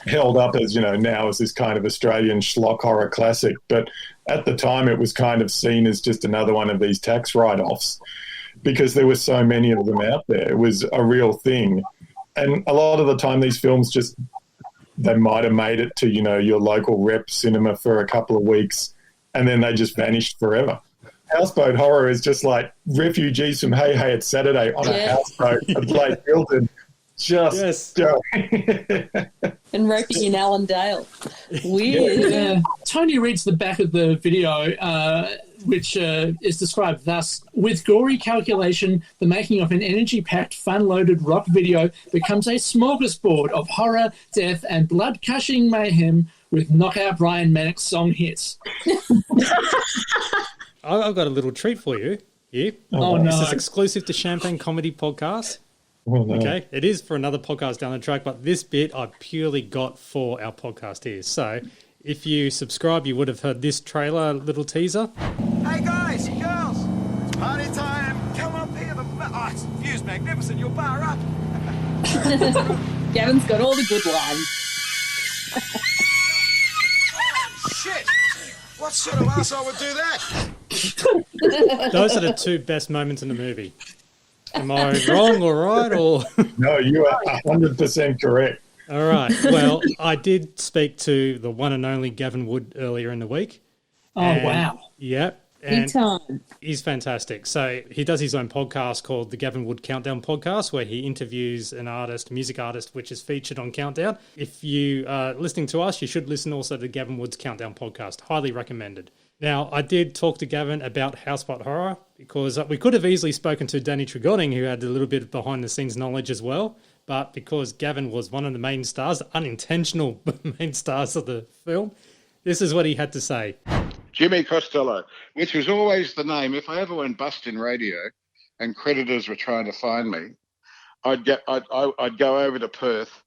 held up as, now as this kind of Australian schlock horror classic, but at the time it was kind of seen as just another one of these tax write-offs because there were so many of them out there. It was a real thing. And a lot of the time these films just, they might have made it to, your local rep cinema for a couple of weeks and then they just vanished forever. Houseboat Horror is just like refugees from Hey Hey It's Saturday on a houseboat at Lake Hilton. Just and roping in Allendale. Weird. Yeah. Tony reads the back of the video, which is described thus: with gory calculation, the making of an energy-packed, fun-loaded rock video becomes a smorgasbord of horror, death, and blood-gushing mayhem with knockout Brian Mannix song hits. I've got a little treat for you here. Oh, no. This is exclusive to Champagne Comedy Podcast. Oh, no. Okay, it is for another podcast down the track, but this bit I purely got for our podcast here. So if you subscribe, you would have heard this trailer little teaser. Hey guys, girls, it's party time. Come up here. It's view's magnificent. You'll bar up. Gavin's got all the good lines. Shit! What sort of arsehole would do that? Those are the two best moments in the movie. Am I wrong or right? Or No, you are 100% correct. all right. Well, I did speak to the one and only Gavin Wood earlier in the week. Oh, wow. Yep. Big And time. he's fantastic. So he does his own podcast called the Gavin Wood Countdown Podcast, where he interviews an artist, music artist, which is featured on Countdown. If you are listening to us, you should listen also to Gavin Wood's Countdown Podcast. Highly recommended. Now, I did talk to Gavin about Housepot Horror because we could have easily spoken to Danny Tregoning, who had a little bit of behind-the-scenes knowledge as well. But because Gavin was one of the main stars, unintentional main stars of the film, this is what he had to say. Jimmy Costello, which was always the name. If I ever went bust in radio and creditors were trying to find me, I'd go over to Perth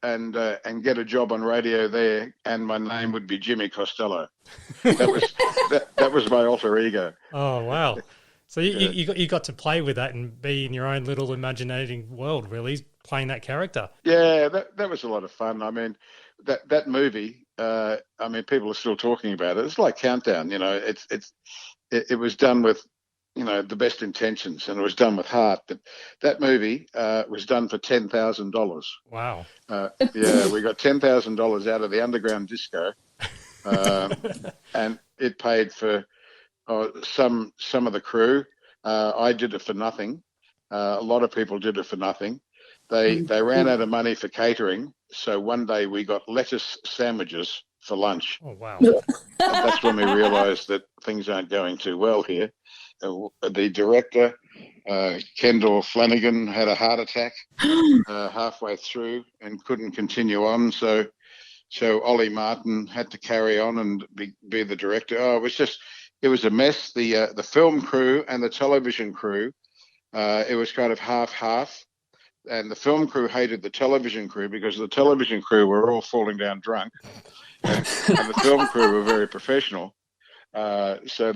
and get a job on radio there, and my name would be Jimmy Costello. That was my alter ego. Oh, wow. So you got to play with that and be in your own little imaginating world, really, playing that character. Yeah, that was a lot of fun. I mean, that movie, people are still talking about it. It's like Countdown, it was done with, the best intentions, and it was done with heart. But that movie was done for $10,000. Wow. Yeah, we got $10,000 out of the underground disco, and it paid for some of the crew. I did it for nothing. A lot of people did it for nothing. They ran out of money for catering, so one day we got lettuce sandwiches for lunch. Oh, wow. That's when we realised that things aren't going too well here. The director, Kendall Flanagan, had a heart attack halfway through and couldn't continue on, so Ollie Martin had to carry on and be the director. Oh, it was a mess. The film crew and the television crew, it was kind of half-half. And the film crew hated the television crew because the television crew were all falling down drunk, and the film crew were very professional. So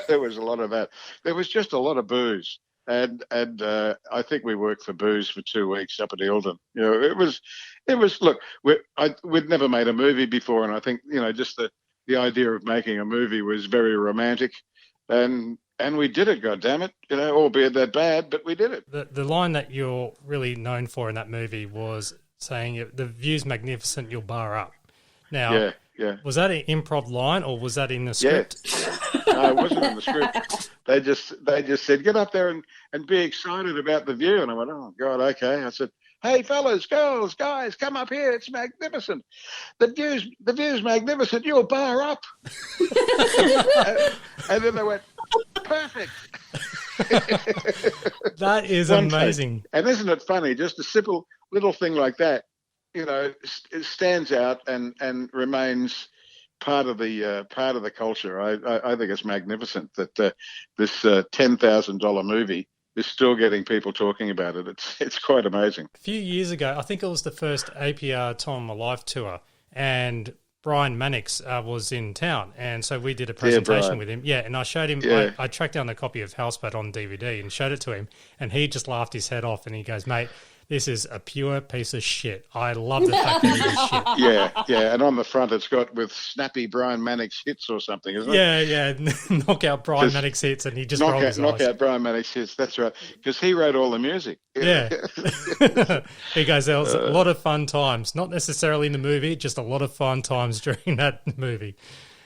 there was a lot of that. There was just a lot of booze, and I think we worked for booze for 2 weeks up at Eildon. It was. Look, we'd never made a movie before, and I think just the idea of making a movie was very romantic, and we did it, goddammit, albeit that bad, but we did it. The line that you're really known for in that movie was saying, the view's magnificent, you'll bar up. Now, yeah. Was that an improv line or was that in the script? Yeah. No, it wasn't in the script. They just said, get up there and be excited about the view. And I went, oh, God, okay. I said, hey, fellas, girls, guys, come up here. It's magnificent. The view's magnificent. You'll bar up. And then they went, perfect. That is amazing. And isn't it funny? Just a simple little thing like that, it stands out and remains part of the culture. I think it's magnificent that this $10,000 movie is still getting people talking about it. It's quite amazing. A few years ago, I think it was the first APR Tom Alive tour, and Brian Mannix was in town, and so we did a presentation with him. Yeah, and I showed him, I tracked down a copy of Housepot on DVD and showed it to him, and he just laughed his head off, and he goes, mate, this is a pure piece of shit. I love the fact that it is shit. Yeah, and on the front it's got with snappy Brian Mannix hits or something, isn't it? Yeah, knockout Brian Mannix hits, and he just rolled his eyes. Knockout Brian Mannix hits, that's right, because he wrote all the music. Yeah. He goes, there was a lot of fun times, not necessarily in the movie, just a lot of fun times during that movie.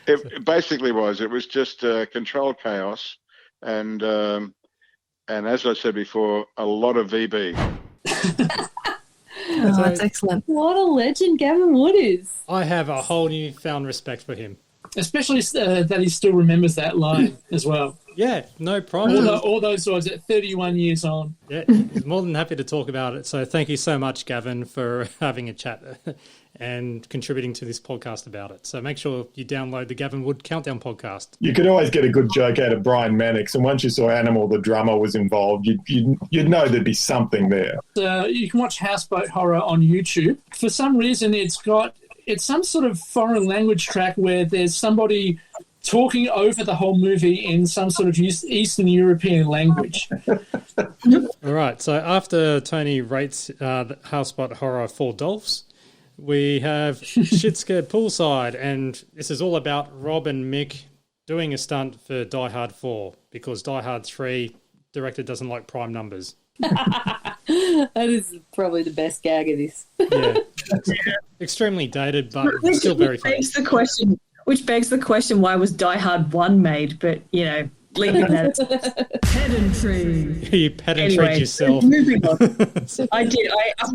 It basically was. It was just controlled chaos, and as I said before, a lot of VB. That's excellent. What a legend Gavin Wood is. I have a whole newfound respect for him. Especially that he still remembers that line as well. Yeah, no problem. All those swords at 31 years on. Yeah, he's more than happy to talk about it. So thank you so much, Gavin, for having a chat and contributing to this podcast about it. So make sure you download the Gavin Wood Countdown podcast. You could always get a good joke out of Brian Mannix, and once you saw Animal, the drummer, was involved, you'd know there'd be something there. You can watch Houseboat Horror on YouTube. For some reason, it's some sort of foreign language track where there's somebody talking over the whole movie in some sort of Eastern European language. All right, so after Tony rates the Houseboat Horror 4 Dolphs, we have Shit Scared Poolside, and this is all about Rob and Mick doing a stunt for Die Hard 4, because Die Hard 3 director doesn't like prime numbers. That is probably the best gag of this. Yeah. Extremely dated, but still very funny. Which begs the question, why was Die Hard 1 made? But, leaving that. Pedantry. You pedantry yourself. Moving on. I did.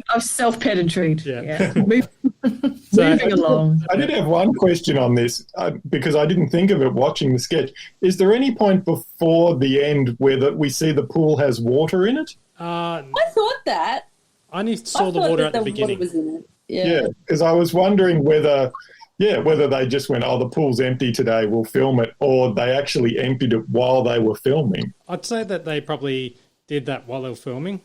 I've self-pedantried. Yeah. Moving along. I did have one question on this because I didn't think of it watching the sketch. Is there any point before the end where we see the pool has water in it? I thought that. I only saw the water at the beginning. Water was in it. Yeah, because I was wondering whether they just went, the pool's empty today, we'll film it, or they actually emptied it while they were filming. I'd say that they probably did that while they were filming.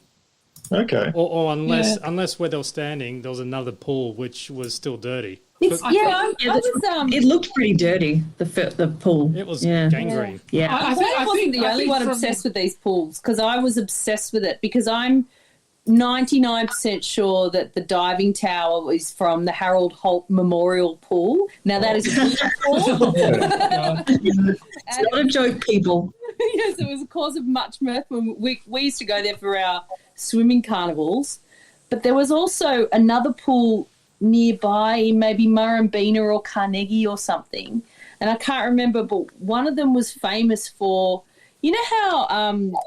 Okay. Or unless where they were standing, there was another pool which was still dirty. It looked pretty dirty, the pool. It was gangrene. Yeah. I wasn't the only one obsessed with these pools, because I was obsessed with it, because I'm 99% sure that the diving tower is from the Harold Holt Memorial Pool. Now, that is a pool. It's not a joke, people. Yes, it was a cause of much mirth when we used to go there for our swimming carnivals. But there was also another pool nearby, maybe Murrumbina or Carnegie or something. And I can't remember, but one of them was famous for, you know how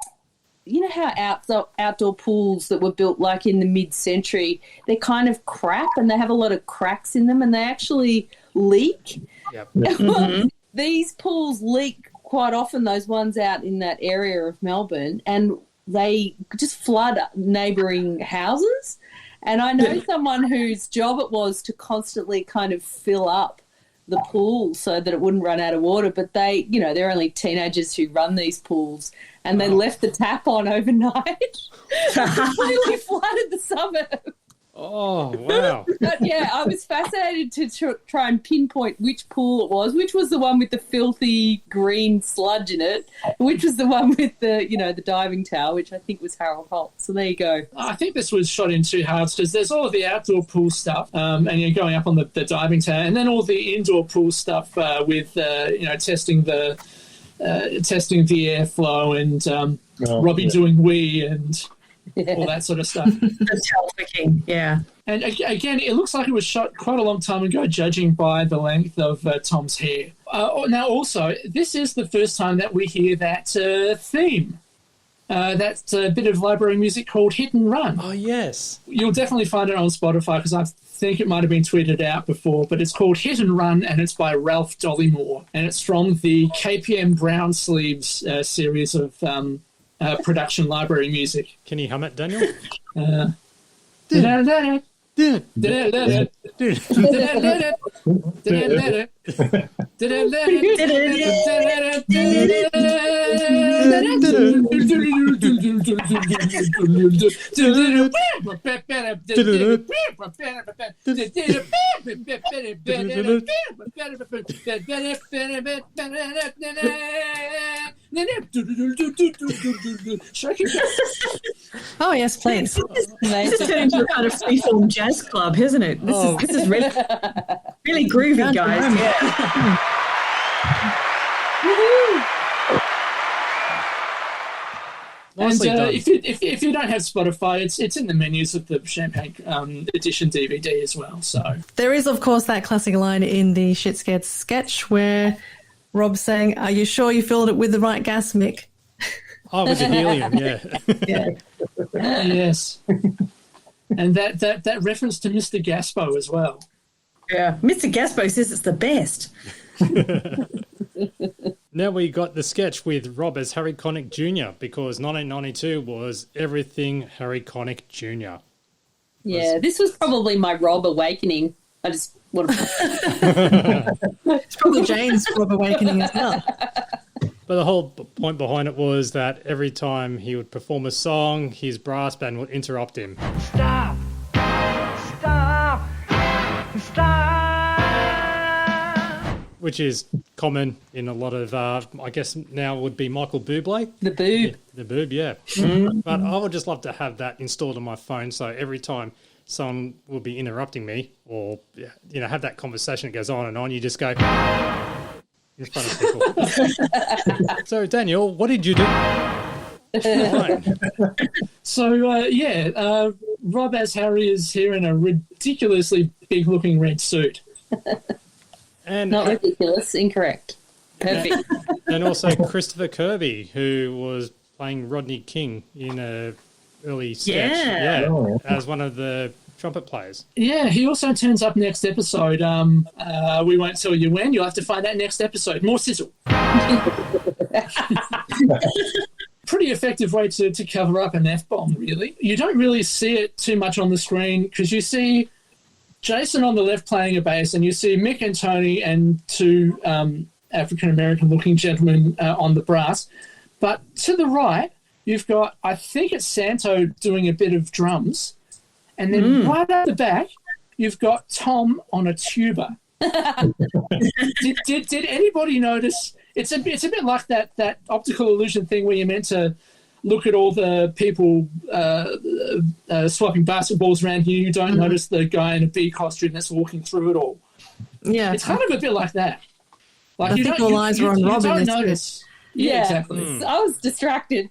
outdoor pools that were built like in the mid-century, they're kind of crap and they have a lot of cracks in them and they actually leak. Yep. Mm-hmm. These pools leak quite often, those ones out in that area of Melbourne, and they just flood neighbouring houses. And I know someone whose job it was to constantly kind of fill up the pool so that it wouldn't run out of water, but they're only teenagers who run these pools, and they left the tap on overnight. Completely flooded the suburb. Oh, wow. But yeah, I was fascinated to try and pinpoint which pool it was, which was the one with the filthy green sludge in it, which was the one with the diving tower, which I think was Harold Holt. So there you go. I think this was shot in two halves, because there's all of the outdoor pool stuff, and you're going up on the diving tower, and then all the indoor pool stuff with testing the airflow and Robbie doing wee and all that sort of stuff. The trafficking, yeah. And again, it looks like it was shot quite a long time ago, judging by the length of Tom's hair. Now, also, this is the first time that we hear that theme. That's a bit of library music called Hit and Run. Oh, yes. You'll definitely find it on Spotify, because I think it might have been tweeted out before, but it's called Hit and Run, and it's by Ralph Dollymore, and it's from the KPM Brown Sleeves series of production library music. Can you hum it, Daniel? Oh, yes, please. This is turning into a kind of freeform jazz club, isn't it? This is really, really groovy, guys. Yeah. And if you don't have Spotify, it's in the menus of the Champagne Edition DVD as well. So there is, of course, that classic line in the Shit Scared sketch where Rob's saying, "Are you sure you filled it with the right gas, Mick?" Oh, with the helium, yeah. Yes. And that reference to Mr. Gaspo as well. Yeah, Mr. Gaspo says it's the best. Now we got the sketch with Rob as Harry Connick Jr. because 1992 was everything Harry Connick Jr. Yeah, this was probably my Rob awakening. I just want to... It's probably Jane's Rob awakening as well. But the whole point behind it was that every time he would perform a song, his brass band would interrupt him. Stop! Stop! Stop! Which is common in a lot of, I guess now would be Michael Bublé. The boob. Yeah, the boob, yeah. Mm. But I would just love to have that installed on my phone so every time someone will be interrupting me or, have that conversation that goes on and on, you just go... in front of people. So, Daniel, what did you do? So, Rob as Harry is here in a ridiculously big-looking red suit. And not ridiculous, incorrect. Perfect. And also Christopher Kirby, who was playing Rodney King in a early sketch. Yeah. As one of the trumpet players. Yeah, he also turns up next episode. We won't tell you when. You'll have to find that next episode. More sizzle. Pretty effective way to cover up an F-bomb, really. You don't really see it too much on the screen because you see Jason on the left playing a bass and you see Mick and Tony and two African-American looking gentlemen on the brass. But to the right, you've got, I think it's Santo doing a bit of drums. And then right at the back, you've got Tom on a tuba. did anybody notice? It's a bit like that optical illusion thing where you're meant to look at all the people swapping basketballs around here. You don't notice the guy in a bee costume that's walking through it all. Yeah, it's kind of a bit like that. Like I think all eyes were on Rob in don't this notice. Yeah, exactly. I was distracted.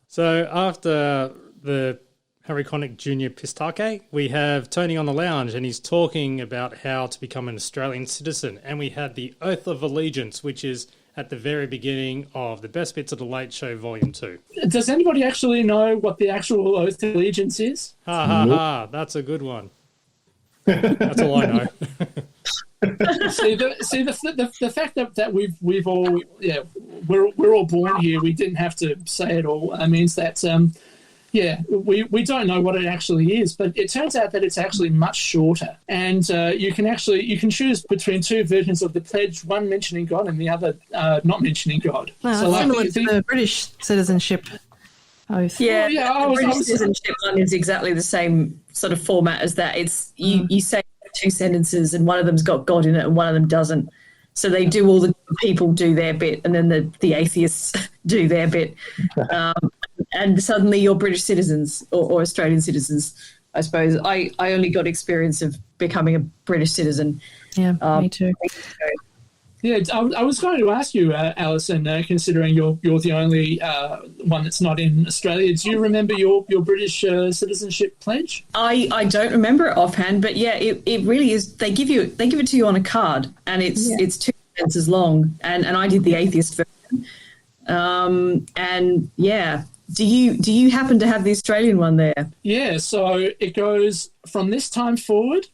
So after the Harry Connick Jr. Pistake, we have Tony on the lounge and he's talking about how to become an Australian citizen. And we had the Oath of Allegiance, which is at the very beginning of the Best Bits of the Late Show Volume 2. Does anybody actually know what the actual Oath of Allegiance is? Ha ha ha, that's a good one. That's all I know. The fact that we've all we're all born here, we didn't have to say it all, means that we don't know what it actually is, but it turns out that it's actually much shorter, and you can choose between two versions of the pledge, one mentioning God and the other not mentioning God. Well, so similar to the British citizenship oath. Yeah, the British citizenship one is exactly the same sort of format as that. It's you say two sentences and one of them's got God in it and one of them doesn't. So they do, all the people do their bit and then the atheists do their bit. And suddenly you're British citizens or Australian citizens, I suppose. I only got experience of becoming a British citizen. Yeah, me too. Yeah, I was going to ask you, Alison, considering you're the only one that's not in Australia, do you remember your British citizenship pledge? I don't remember it offhand, but yeah, it really is. They give it to you on a card, and it's 2 sentences long, and I did the atheist version. And yeah, do you happen to have the Australian one there? Yeah, so it goes from this time forward.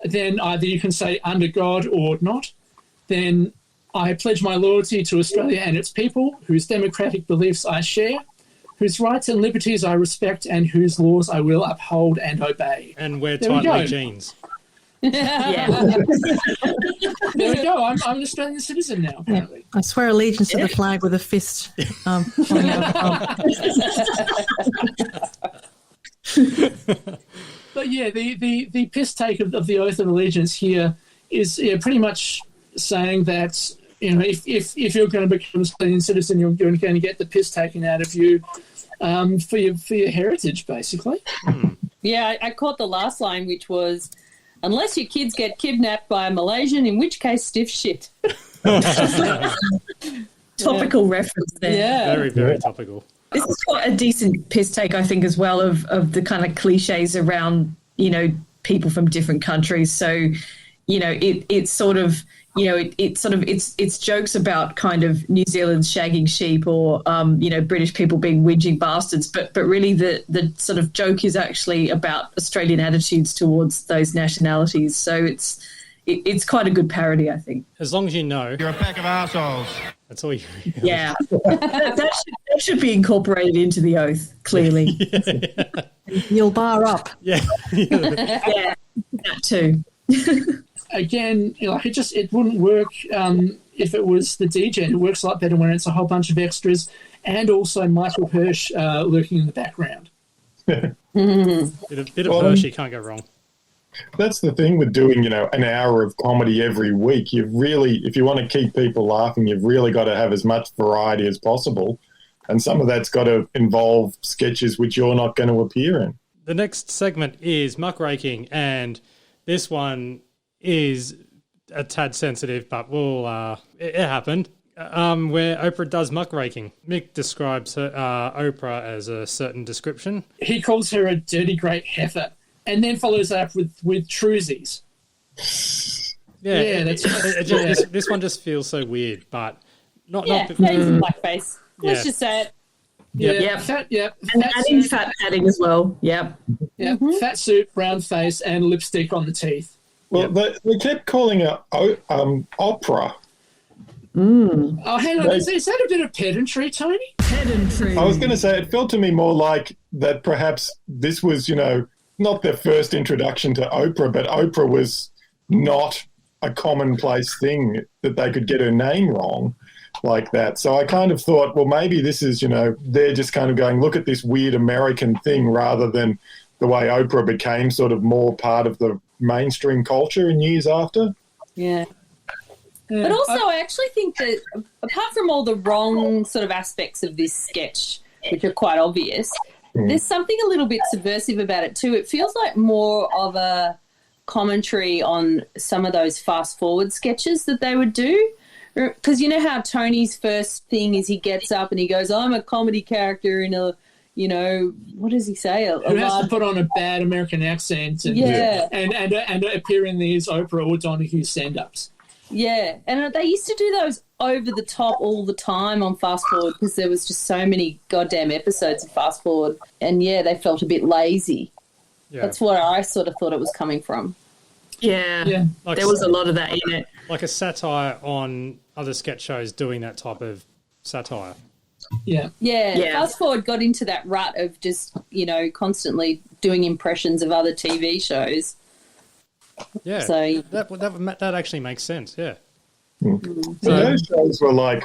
Then either you can say under God or not. Then I pledge my loyalty to Australia and its people, whose democratic beliefs I share, whose rights and liberties I respect, and whose laws I will uphold and obey. And wear tightly jeans. Yeah. There we go. I'm an Australian citizen now, apparently. I swear allegiance to the flag with a fist. But yeah, the piss take of the Oath of Allegiance here is pretty much saying that, if you're going to become an Australian citizen, you're going to get the piss taken out of you for your heritage, basically. Yeah, I caught the last line, which was, unless your kids get kidnapped by a Malaysian, in which case stiff shit. Topical reference there. Yeah. Very, very topical. This is quite a decent piss take, I think, as well, of the kind of cliches around, people from different countries. So, it's sort of, it's jokes about kind of New Zealand shagging sheep or, British people being whinging bastards. But really the sort of joke is actually about Australian attitudes towards those nationalities. So it's quite a good parody, I think. As long as you know. You're a pack of assholes. That's all you Yeah. that should be incorporated into the oath, clearly. You'll bar up. Yeah. Yeah, that too. Again, it wouldn't work if it was the DJ. It works a lot better when it's a whole bunch of extras and also Michael Hirsch lurking in the background. Bit of Hirsch, you can't go wrong. That's the thing with doing, an hour of comedy every week. You've really, if you want to keep people laughing, you've really got to have as much variety as possible. And some of that's got to involve sketches which you're not going to appear in. The next segment is muckraking, and this one is a tad sensitive, but it happened. Where Oprah does muckraking. Mick describes Oprah as a certain description. He calls her a dirty great heifer, and then follows that up with truesies. Yeah, this one just feels so weird, but not. He's in blackface. Let's just say it. Yep. And adding fat padding as well. Yep. Yep. Fat suit, brown face, and lipstick on the teeth. Well, they kept calling her Oprah. Oh, hang on. Is that a bit of pedantry, Tony? Pedantry. I was going to say, it felt to me more like that perhaps this was, not their first introduction to Oprah, but Oprah was not a commonplace thing that they could get her name wrong like that. So I kind of thought, well, maybe this is, they're just kind of going, look at this weird American thing rather than the way Oprah became sort of more part of the mainstream culture in years after. Yeah. But also, I actually think that apart from all the wrong sort of aspects of this sketch, which are quite obvious, there's something a little bit subversive about it too. It feels like more of a commentary on some of those fast-forward sketches that they would do. Because you know how Tony's first thing is he gets up and he goes, I'm a comedy character in a, what does he say? Who has to put on a bad American accent and appear in these Oprah or Donahue stand-ups. Yeah, and they used to do those over the top all the time on Fast Forward because there was just so many goddamn episodes of Fast Forward, and they felt a bit lazy. Yeah. That's what I sort of thought it was coming from. Yeah. Like there was a lot of that in it. Like a satire on other sketch shows doing that type of satire. Yeah. Fast Forward got into that rut of just, constantly doing impressions of other TV shows. Yeah, so that actually makes sense. Yeah. So those shows were like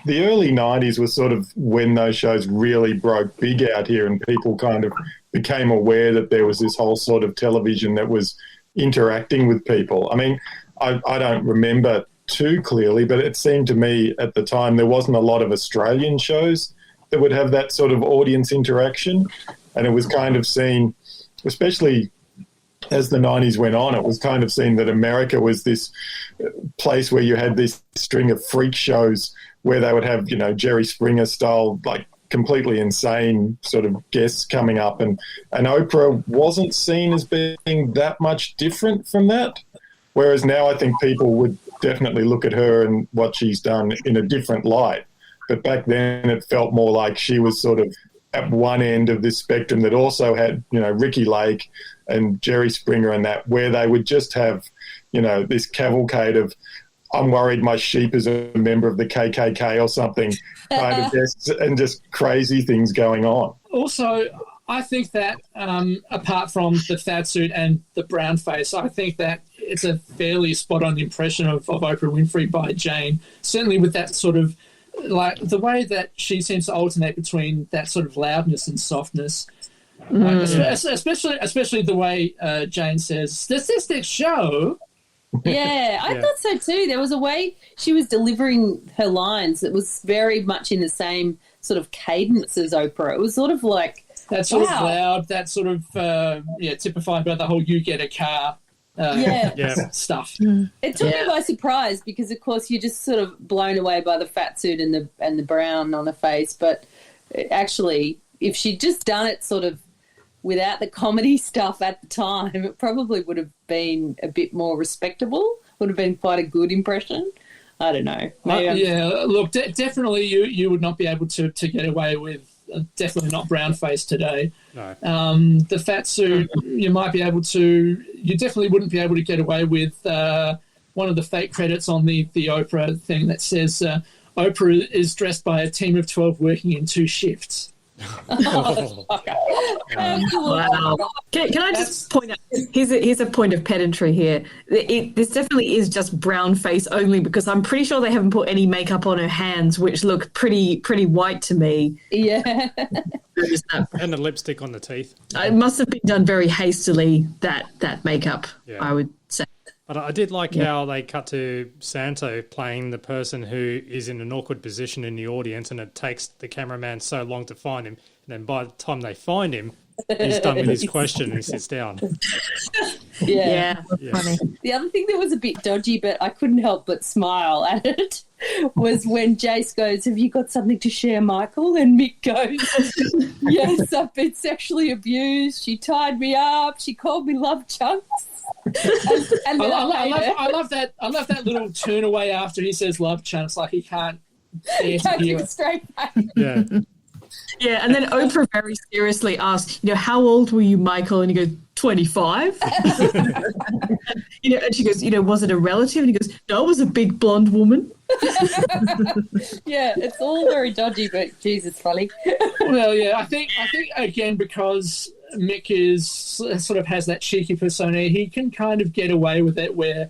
the early 90s was sort of when those shows really broke big out here, and people kind of became aware that there was this whole sort of television that was interacting with people. I mean, I don't remember too clearly, but it seemed to me at the time there wasn't a lot of Australian shows that would have that sort of audience interaction, and it was kind of seen, especially as the 90s went on, it was kind of seen that America was this place where you had this string of freak shows where they would have, Jerry Springer style, like completely insane sort of guests coming up. And Oprah wasn't seen as being that much different from that. Whereas now I think people would definitely look at her and what she's done in a different light. But back then it felt more like she was sort of at one end of this spectrum that also had, Ricky Lake and Jerry Springer and that, where they would just have, this cavalcade of, I'm worried my sheep is a member of the KKK or something, kind of guests, and just crazy things going on. Also, I think that apart from the fat suit and the brown face, I think that it's a fairly spot-on impression of Oprah Winfrey by Jane, certainly with that sort of, like the way that she seems to alternate between that sort of loudness and softness. Especially the way Jane says, statistics show. Yeah, I thought so too. There was a way she was delivering her lines that was very much in the same sort of cadence as Oprah. It was sort of like that sort of loud, that sort of typified by the whole "you get a car" stuff. It took me by surprise because, of course, you're just sort of blown away by the fat suit and the brown on the face. But actually, if she'd just done it sort of without the comedy stuff at the time, it probably would have been a bit more respectable. Would have been quite a good impression. I don't know. Look, definitely you would not be able to get away with definitely not brown face today. No. The fat suit, you definitely wouldn't be able to get away with one of the fake credits on the Oprah thing that says Oprah is dressed by a team of 12 working in 2 shifts. Wow. Can I just point out, here's a point of pedantry here. This definitely is just brown face only, because I'm pretty sure they haven't put any makeup on her hands, which look pretty white to me. Yeah. And the lipstick on the teeth. It must have been done very hastily, that makeup, I would say. But I did like how they cut to Santo playing the person who is in an awkward position in the audience, and it takes the cameraman so long to find him. And then by the time they find him, he's done with his question and he sits down. Yeah. Funny. The other thing that was a bit dodgy, but I couldn't help but smile at it, was when Jace goes, "Have you got something to share, Michael?" And Mick goes, "Yes, I've been sexually abused. She tied me up. She called me love chunks." And I love that. I love that little turn away after he says "love chunks," like he can't bear to hear it. Straight back. Yeah. Yeah, and then Oprah very seriously asks, "How old were you, Michael?" And he goes, 25. And she goes, "Was it a relative?" And he goes, "No, it was a big blonde woman." Yeah, it's all very dodgy, but geez, it's funny. Well, yeah, I think again, because Mick sort of has that cheeky persona, he can kind of get away with it where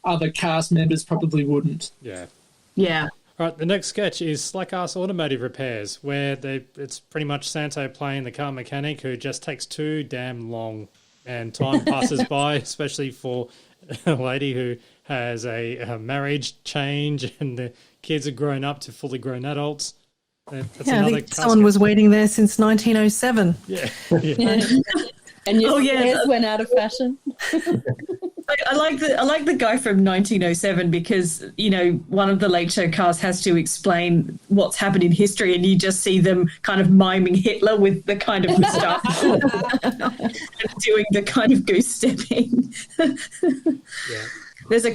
other cast members probably wouldn't. Yeah. Yeah. All right, the next sketch is Slack-Ass Automotive Repairs, where it's pretty much Santo playing the car mechanic who just takes too damn long, and time passes by, especially for a lady who has a marriage change and the kids are grown up to fully grown adults. That's I think someone was waiting there since 1907. Yeah. And your hairs went out of fashion. I like the guy from 1907 because, one of the Late Show cast has to explain what's happened in history, and you just see them kind of miming Hitler with the kind of moustache and doing the kind of goose stepping. There's a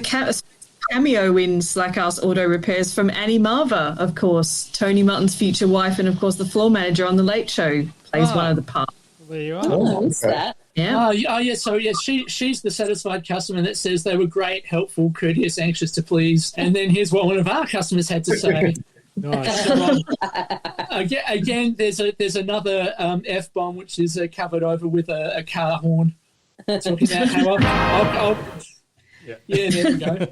cameo in Slack-Ass Auto Repairs from Annie Marver, of course, Tony Mutton's future wife, and of course the floor manager on the Late Show plays one of the parts. There you are. Oh, what's that? Yeah. She's the satisfied customer that says they were great, helpful, courteous, anxious to please. And then here's what one of our customers had to say. Nice. Again, there's another F-bomb which is covered over with a car horn. Talking about how there we go.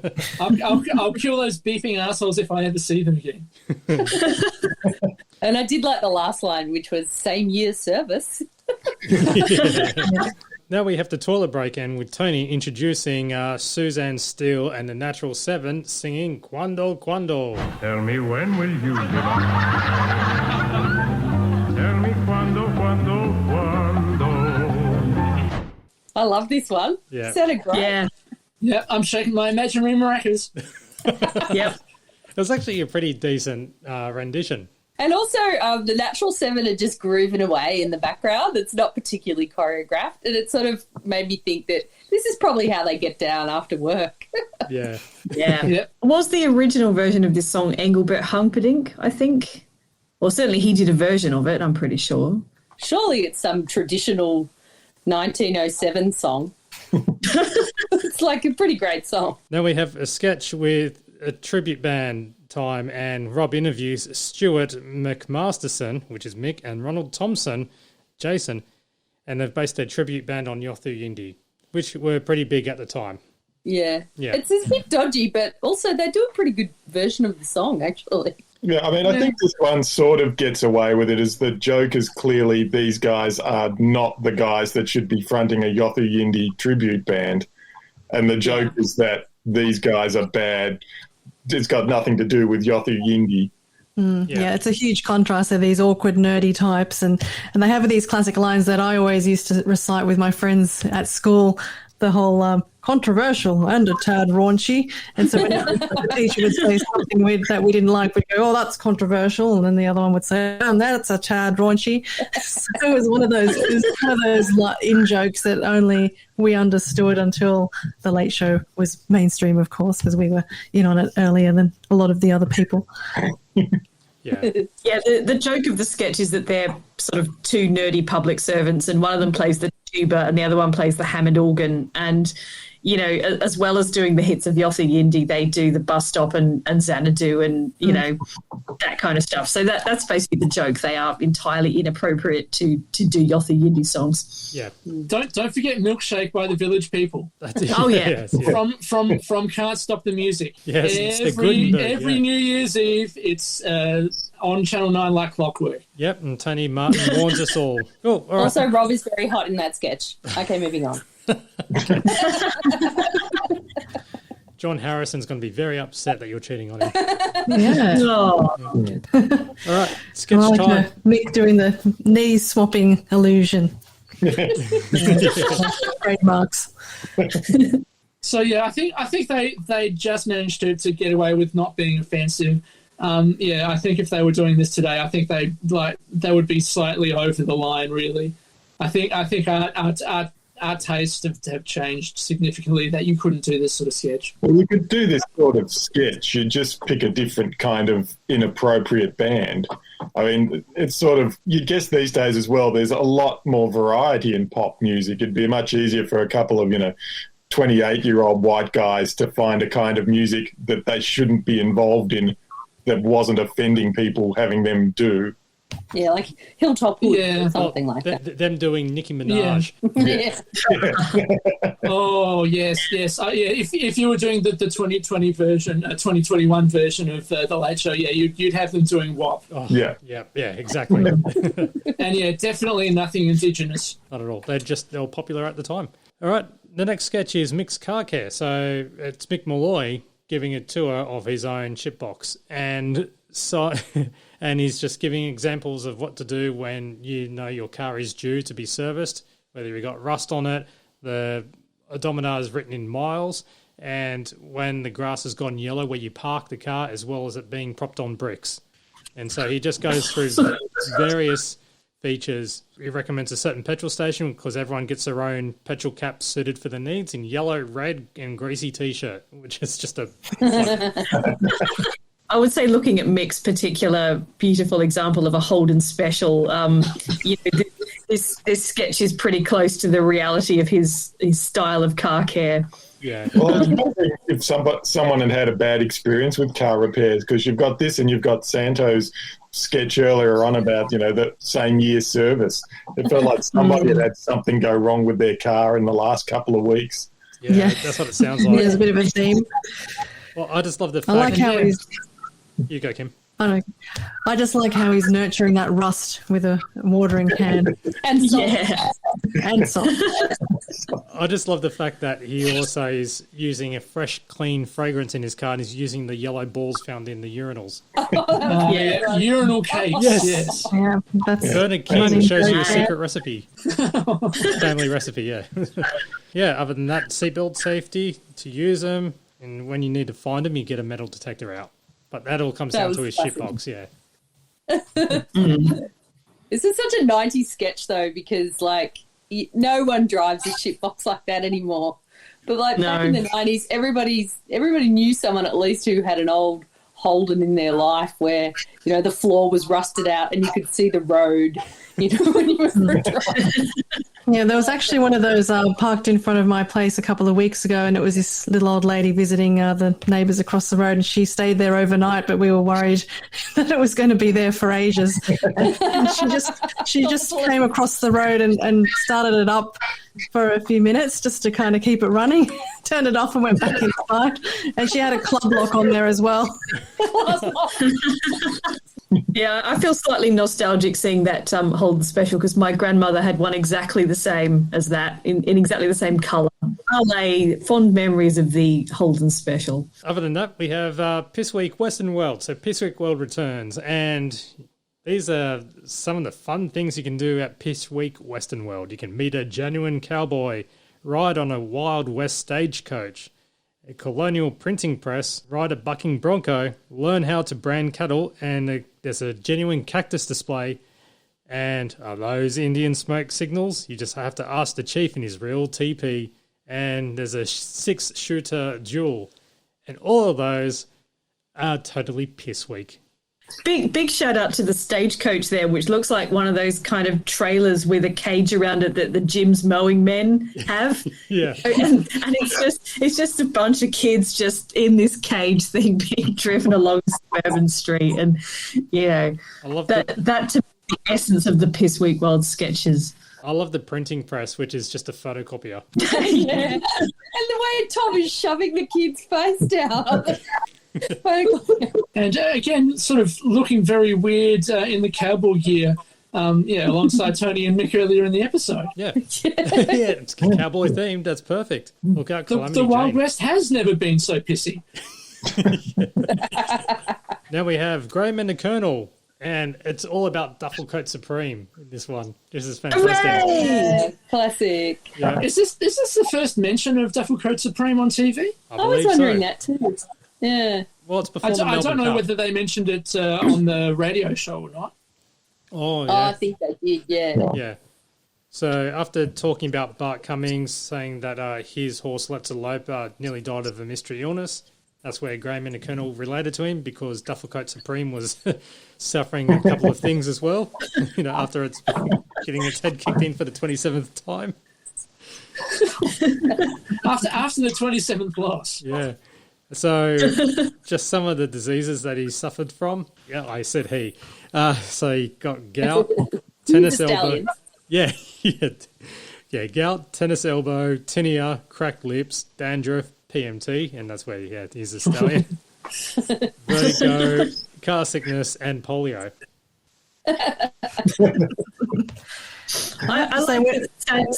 I'll kill those beefing assholes if I ever see them again. And I did like the last line, which was "same year service." Now we have the toilet break, and with Tony introducing Suzanne Steele and the Natural Seven singing "Quando, Quando." Tell me when will you be mine? Tell me quando, quando, quando. I love this one. Yeah. Sounded great. Yeah, I'm shaking my imaginary maracas. Yep. It was actually a pretty decent rendition. And also, the Natural Seven are just grooving away in the background. It's not particularly choreographed, and it sort of made me think that this is probably how they get down after work. Yeah. Yep. Was the original version of this song Engelbert Humperdinck, I think? Well, certainly he did a version of it, I'm pretty sure. Surely it's some traditional 1907 song. It's like a pretty great song. Now we have a sketch with a tribute band time, and Rob interviews Stuart McMasterson, which is Mick, and Ronald Thompson, Jason, and they've based their tribute band on Yothu Yindi, which were pretty big at the time. Yeah. It's a bit dodgy, but also they do a pretty good version of the song, actually. Yeah, I mean, I think this one sort of gets away with it, is the joke is clearly these guys are not the guys that should be fronting a Yothu Yindi tribute band. And the joke is that these guys are bad. It's got nothing to do with Yothu Yindi. Yeah, it's a huge contrast. They're these awkward, nerdy types. And they have these classic lines that I always used to recite with my friends at school. The whole controversial and a tad raunchy. And so whenever the teacher would say something that we didn't like, we'd go, "Oh, that's controversial." And then the other one would say, "That's a tad raunchy." So it was one of those in-jokes that only we understood until The Late Show was mainstream, of course, because we were in on it earlier than a lot of the other people. Yeah. Yeah, the joke of the sketch is that they're sort of two nerdy public servants, and one of them plays the tuba and the other one plays the Hammond organ. And, you know, as well as doing the hits of Yotha Yindi, they do the Bus Stop and Xanadu and, you know, that kind of stuff. So that's basically the joke. They are entirely inappropriate to do Yotha Yindi songs. Yeah. Don't forget Milkshake by the Village People. Oh, yeah. Yes, yeah. From Can't Stop the Music. Yes, it's a good note, every New Year's Eve, it's on Channel 9 like clockwork. Yep, and Tony Martin warns us all. Oh, all right. Also, Rob is very hot in that sketch. Okay, moving on. John Harrison's going to be very upset that you're cheating on him. Yeah. Oh. All right, sketch I like time. Mick doing the knee swapping illusion. Trademarks. So yeah, I think they just managed to get away with not being offensive. I think if they were doing this today, I think they would be slightly over the line. Really, I think our tastes have changed significantly. That you couldn't do this sort of sketch. Well, you could do this sort of sketch. You just pick a different kind of inappropriate band. I mean, it's sort of, you guess these days as well, there's a lot more variety in pop music. It'd be much easier for a couple of, 28-year-old white guys to find a kind of music that they shouldn't be involved in that wasn't offending people having them do. Yeah, like Hilltop Wood or something like that. Them doing Nicki Minaj. Yeah. Oh, yes. If you were doing the 2020 version, 2021 version of The Late Show, you'd have them doing WAP. Oh, yeah, exactly. And definitely nothing Indigenous. Not at all. They were popular at the time. All right, the next sketch is Mick's Car Care. So it's Mick Malloy giving a tour of his own shitbox, and he's just giving examples of what to do when you know your car is due to be serviced, whether you've got rust on it, the odometer is written in miles, and when the grass has gone yellow where you park the car, as well as it being propped on bricks. And so he just goes through various features. He recommends a certain petrol station because everyone gets their own petrol cap suited for the needs in yellow, red, and greasy T-shirt, which is just a... I would say, looking at Mick's particular beautiful example of a Holden special, this sketch is pretty close to the reality of his style of car care. Yeah. Well, if someone had a bad experience with car repairs, because you've got this and you've got Santo's sketch earlier on about, the same year service. It felt like somebody had something go wrong with their car in the last couple of weeks. Yeah. That's what it sounds like. There's a bit of a theme. Well, I just love the fact... I like how he's... You go, Kim. I just like how he's nurturing that rust with a watering can. And salt. Yeah. And salt. I just love the fact that he also is using a fresh, clean fragrance in his car, and he's using the yellow balls found in the urinals. Urinal cakes. Yes. Yeah, that's Bernard King shows you a secret recipe. Family recipe, yeah. Yeah, other than that, seatbelt safety, to use them, and when you need to find them, you get a metal detector out. But that all comes down to his shitbox, yeah. This is such a 90s sketch, though, because, no one drives a shitbox like that anymore. But, back in the 90s, everybody knew someone at least who had an old Holden in their life where, the floor was rusted out and you could see the road, when you were driving. Yeah, there was actually one of those parked in front of my place a couple of weeks ago, and it was this little old lady visiting the neighbours across the road, and she stayed there overnight, but we were worried that it was going to be there for ages. And she just came across the road and started it up for a few minutes just to kind of keep it running, turned it off and went back inside, and she had a club lock on there as well. Yeah, I feel slightly nostalgic seeing that Holden special because my grandmother had one exactly the same as that, in exactly the same colour. Fond memories of the Holden special. Other than that, we have Piss Week Western World. So Piss Week World returns, and these are some of the fun things you can do at Piss Week Western World. You can meet a genuine cowboy, ride on a Wild West stagecoach, a colonial printing press, ride a bucking bronco, learn how to brand cattle, and there's a genuine cactus display. And are those Indian smoke signals? You just have to ask the chief in his real TP. And there's a 6-shooter duel. And all of those are totally Piss Week. Big shout out to the stagecoach there, which looks like one of those kind of trailers with a cage around it that the Jim's mowing men have. Yeah. And it's just a bunch of kids just in this cage thing being driven along Suburban Street. And, I love that to me, the essence of the Piss Week World sketches. I love the printing press, which is just a photocopier. Yeah. And the way Tom is shoving the kid's face down. And again, sort of looking very weird in the cowboy gear, alongside Tony and Mick earlier in the episode. Yeah, it's cowboy themed. That's perfect. Look out, the Wild West has never been so pissy. Now we have Graham and the Colonel, and it's all about Duffel Coat Supreme in this one. This is fantastic. Yeah, classic. Yeah. Is this the first mention of Duffel Coat Supreme on TV? I was wondering that too. Yeah. Well, it's before I don't know whether they mentioned it on the radio show or not. Oh, yeah. I think they did, yeah. Yeah. So after talking about Bart Cummings saying that his horse Let's Elope nearly died of a mystery illness, that's where Graham and the Colonel related to him, because Duffel Coat Supreme was suffering a couple of things as well, after it's getting its head kicked in for the 27th time. After the 27th loss. Yeah. So, just some of the diseases that he suffered from. Yeah, I said he. So he got gout, tennis elbow. Yeah, gout, tennis elbow, tinea, cracked lips, dandruff, PMT, and that's where he's a stallion. Vertigo, car sickness, and polio. I like that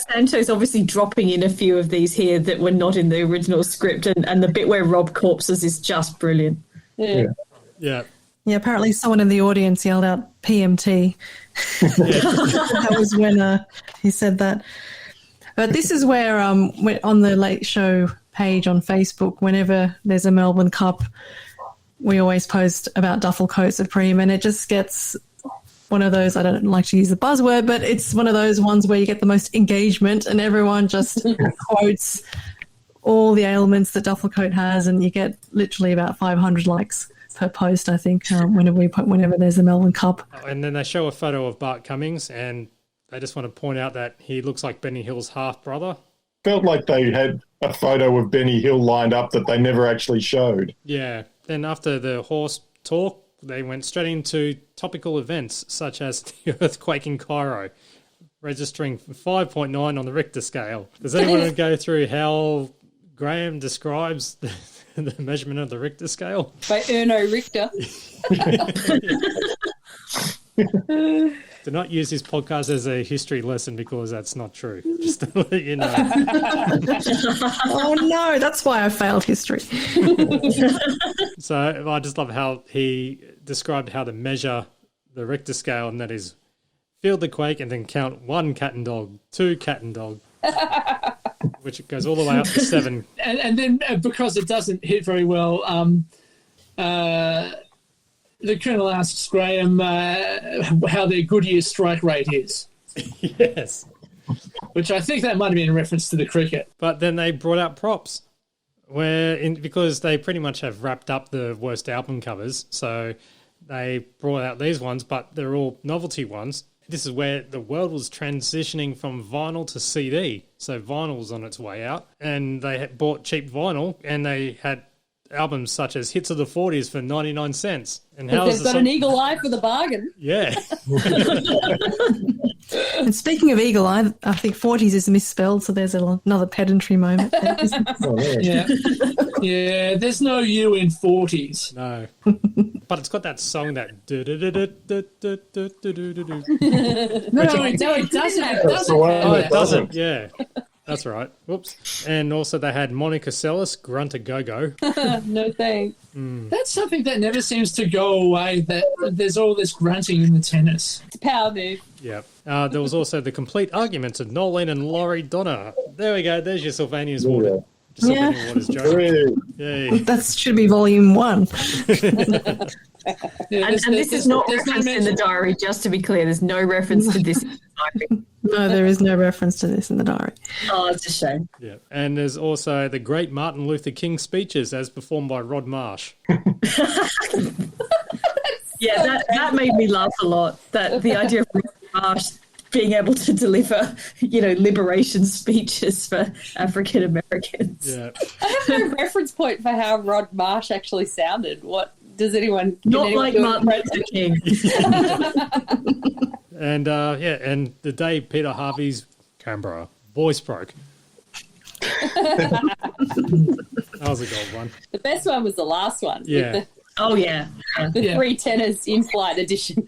Santo's obviously dropping in a few of these here that were not in the original script, and the bit where Rob corpses is just brilliant. Yeah. Yeah, apparently someone in the audience yelled out PMT. That was when he said that. But this is where on the Late Show page on Facebook, whenever there's a Melbourne Cup, we always post about Duffel Coat Supreme, and it just gets one of those, I don't like to use the buzzword, but it's one of those ones where you get the most engagement and everyone just quotes all the ailments that Duffel Coat has, and you get literally about 500 likes per post, I think, whenever there's a Melbourne Cup. And then they show a photo of Bart Cummings, and they just want to point out that he looks like Benny Hill's half-brother. Felt like they had a photo of Benny Hill lined up that they never actually showed. Yeah. Then after the horse talk, they went straight into topical events, such as the earthquake in Cairo, registering 5.9 on the Richter scale. Does anyone want to go through how Graham describes the measurement of the Richter scale? By Erno Richter. Do not use his podcast as a history lesson, because that's not true. Just to let you know. Oh no, that's why I failed history. So I just love how he described how to measure the Richter scale, and that is feel the quake and then count 1 cat and dog, 2 cat and dog, which goes all the way up to 7. And then because it doesn't hit very well, the Colonel asks Graham how their Goodyear strike rate is. Yes. Which I think that might have been a reference to the cricket. But then they brought out props, because they pretty much have wrapped up the worst album covers, so they brought out these ones, but they're all novelty ones. This is where the world was transitioning from vinyl to CD, so vinyl was on its way out, and they had bought cheap vinyl, and they had albums such as Hits of the 40s for 99 cents. And they've got an eagle eye for the bargain. Yeah. And speaking of eagle eye, I think 40s is misspelled, so there's another pedantry moment there, Yeah, there's no U in 40s. No. But it's got that song that... No, it doesn't. Oh, it doesn't, yeah. That's right. Whoops. And also they had Monica Seles, Grunt a Go-Go. No thanks. That's something that never seems to go away, that there's all this grunting in the tennis. It's a power move. Yeah. There was also the complete arguments of Nolene and Laurie Donna. There we go. There's your Sylvania's water. Sylvania Waters joke. Yay. That should be volume 1. Yeah, and this is not referenced in the diary, just to be clear. There's no reference to this in the diary. No, there is no reference to this in the diary. Oh, it's a shame. Yeah. And there's also the great Martin Luther King speeches as performed by Rod Marsh. Yeah, that made me laugh a lot. That the idea of Marsh being able to deliver, liberation speeches for African Americans. Yeah. I have no reference point for how Rod Marsh actually sounded. What does anyone? Not like Martin Luther King. And and the day Peter Harvey's Canberra voice broke. That was a gold one. The best one was the last one. Yeah. With the three tenors in-flight edition.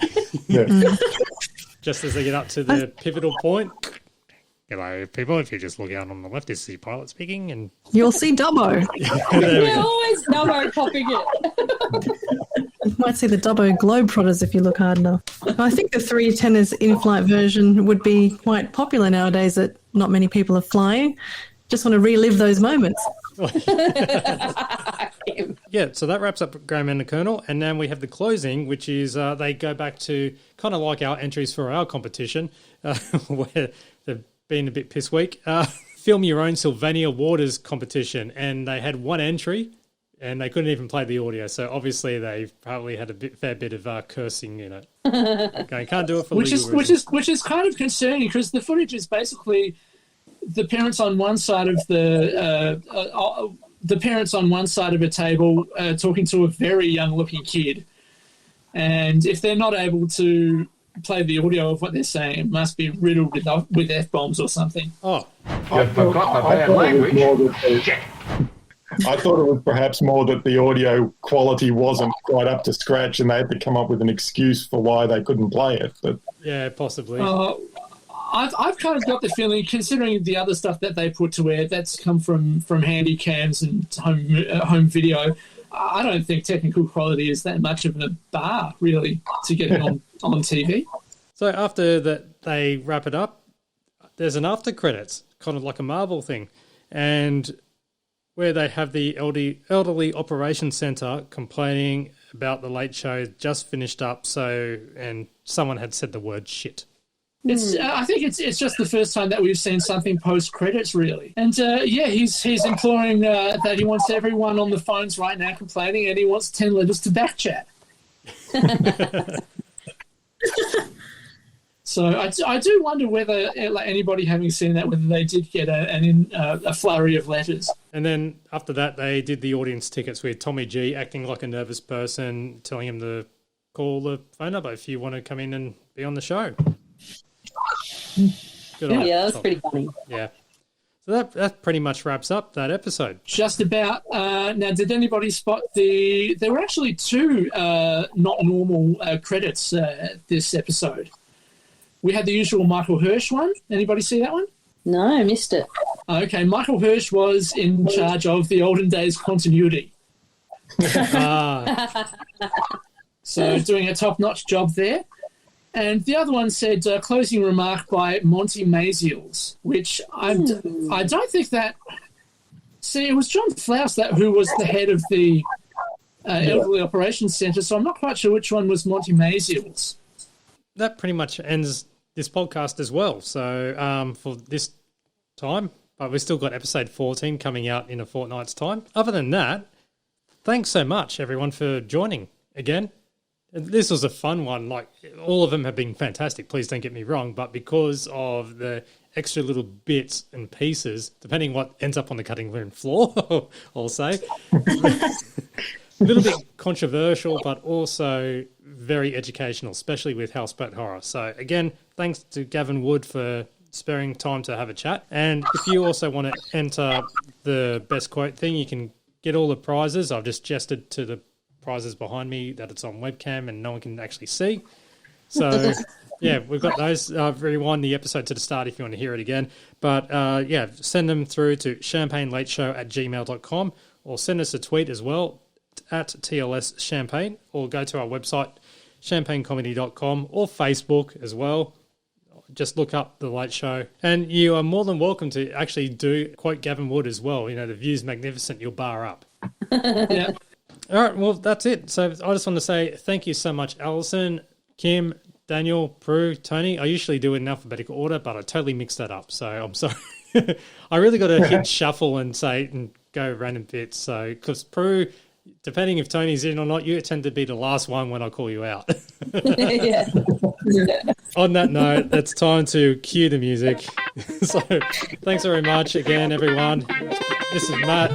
Just as they get up to the pivotal point. Hello, people. If you just look out on the left, this is the pilot speaking, and You'll see Dubbo. You're always Dubbo copying it. You might see the Dubbo Globetrotters if you look hard enough. I think the three tenors in-flight version would be quite popular nowadays that not many people are flying. Just want to relive those moments. Yeah, so that wraps up Graham and the Colonel, and then we have the closing, which is they go back to kind of like our entries for our competition, where they've been a bit piss weak. Film Your Own Sylvania Waters competition, and they had one entry, and they couldn't even play the audio, so obviously they probably had a fair bit of cursing in it. Okay, can't do it for legal reasons. Which is kind of concerning because the footage is basically the parents on one side of the parents on one side of a table talking to a very young-looking kid, and if they're not able to play the audio of what they're saying, it must be riddled with F-bombs or something. Oh, You've forgotten the bad language. I thought it was perhaps more that the audio quality wasn't quite up to scratch and they had to come up with an excuse for why they couldn't play it. But yeah, possibly. I've kind of got the feeling, considering the other stuff that they put to air, that's come from handy cams and home video. I don't think technical quality is that much of a bar, really, to get it on TV. So after that, they wrap it up. There's an after credits, kind of like a Marvel thing, and where they have the elderly operations centre complaining about the Late Show just finished up. And someone had said the word shit. I think it's just the first time that we've seen something post credits, really. And he's imploring that he wants everyone on the phones right now complaining, and he wants 10 letters to back chat. So I do wonder whether, anybody having seen that, whether they did get a flurry of letters. And then after that, they did the audience tickets with Tommy G acting like a nervous person, telling him to call the phone number if you want to come in and be on the show. Yeah, that was pretty funny. Yeah. So that pretty much wraps up that episode. Just about. Now, did anybody spot there were actually two not normal credits this episode. We had the usual Michael Hirsch one. Anybody see that one? No, I missed it. Okay, Michael Hirsch was in charge of the olden days continuity. So doing a top-notch job there. And the other one said closing remark by Monty Maziels, which I don't think that... See, it was John Flaus who was the head of the Elderly Operations Centre, so I'm not quite sure which one was Monty Maziels. That pretty much ends this podcast as well. So for this time, but we've still got episode 14 coming out in a fortnight's time. Other than that, thanks so much, everyone, for joining again. This was a fun one. Like, all of them have been fantastic, please don't get me wrong, but because of the extra little bits and pieces, depending what ends up on the cutting room floor, I'll say, a little bit controversial, but also very educational, especially with Houseboat Horror. So, again, thanks to Gavin Wood for sparing time to have a chat. And if you also want to enter the best quote thing, you can get all the prizes. I've just gestured to the prizes behind me that it's on webcam and no one can actually see. So, yeah, we've got those. Rewind the episode to the start if you want to hear it again. But, send them through to champagnelateshow@gmail.com or send us a tweet as well at TLS Champagne, or go to our website, champagnecomedy.com, or Facebook as well. Just look up The Late Show. And you are more than welcome to actually quote Gavin Wood as well. You know, the view's magnificent, you'll bar up. Yeah. All right, well, that's it. So I just want to say thank you so much, Alison, Kim, Daniel, Prue, Tony. I usually do it in alphabetical order, but I totally mixed that up, so I'm sorry. I really got to hit shuffle and go random bits. So, because Prue, depending if Tony's in or not, you tend to be the last one when I call you out. Yeah. On that note, it's time to cue the music. So thanks very much again, everyone. This is Matt.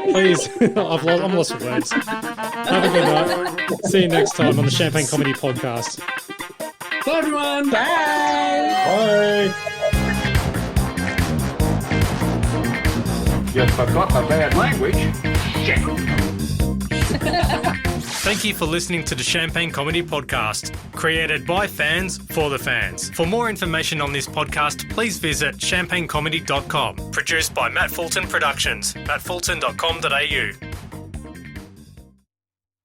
Please, I'm lost for words. Have a good night. See you next time on the Champagne Comedy Podcast. Bye, everyone. Bye. You forgot the bad language. Thank you for listening to the Champagne Comedy Podcast, created by fans for the fans. For more information on this podcast, please visit champagnecomedy.com. Produced by Matt Fulton Productions, mattfulton.com.au.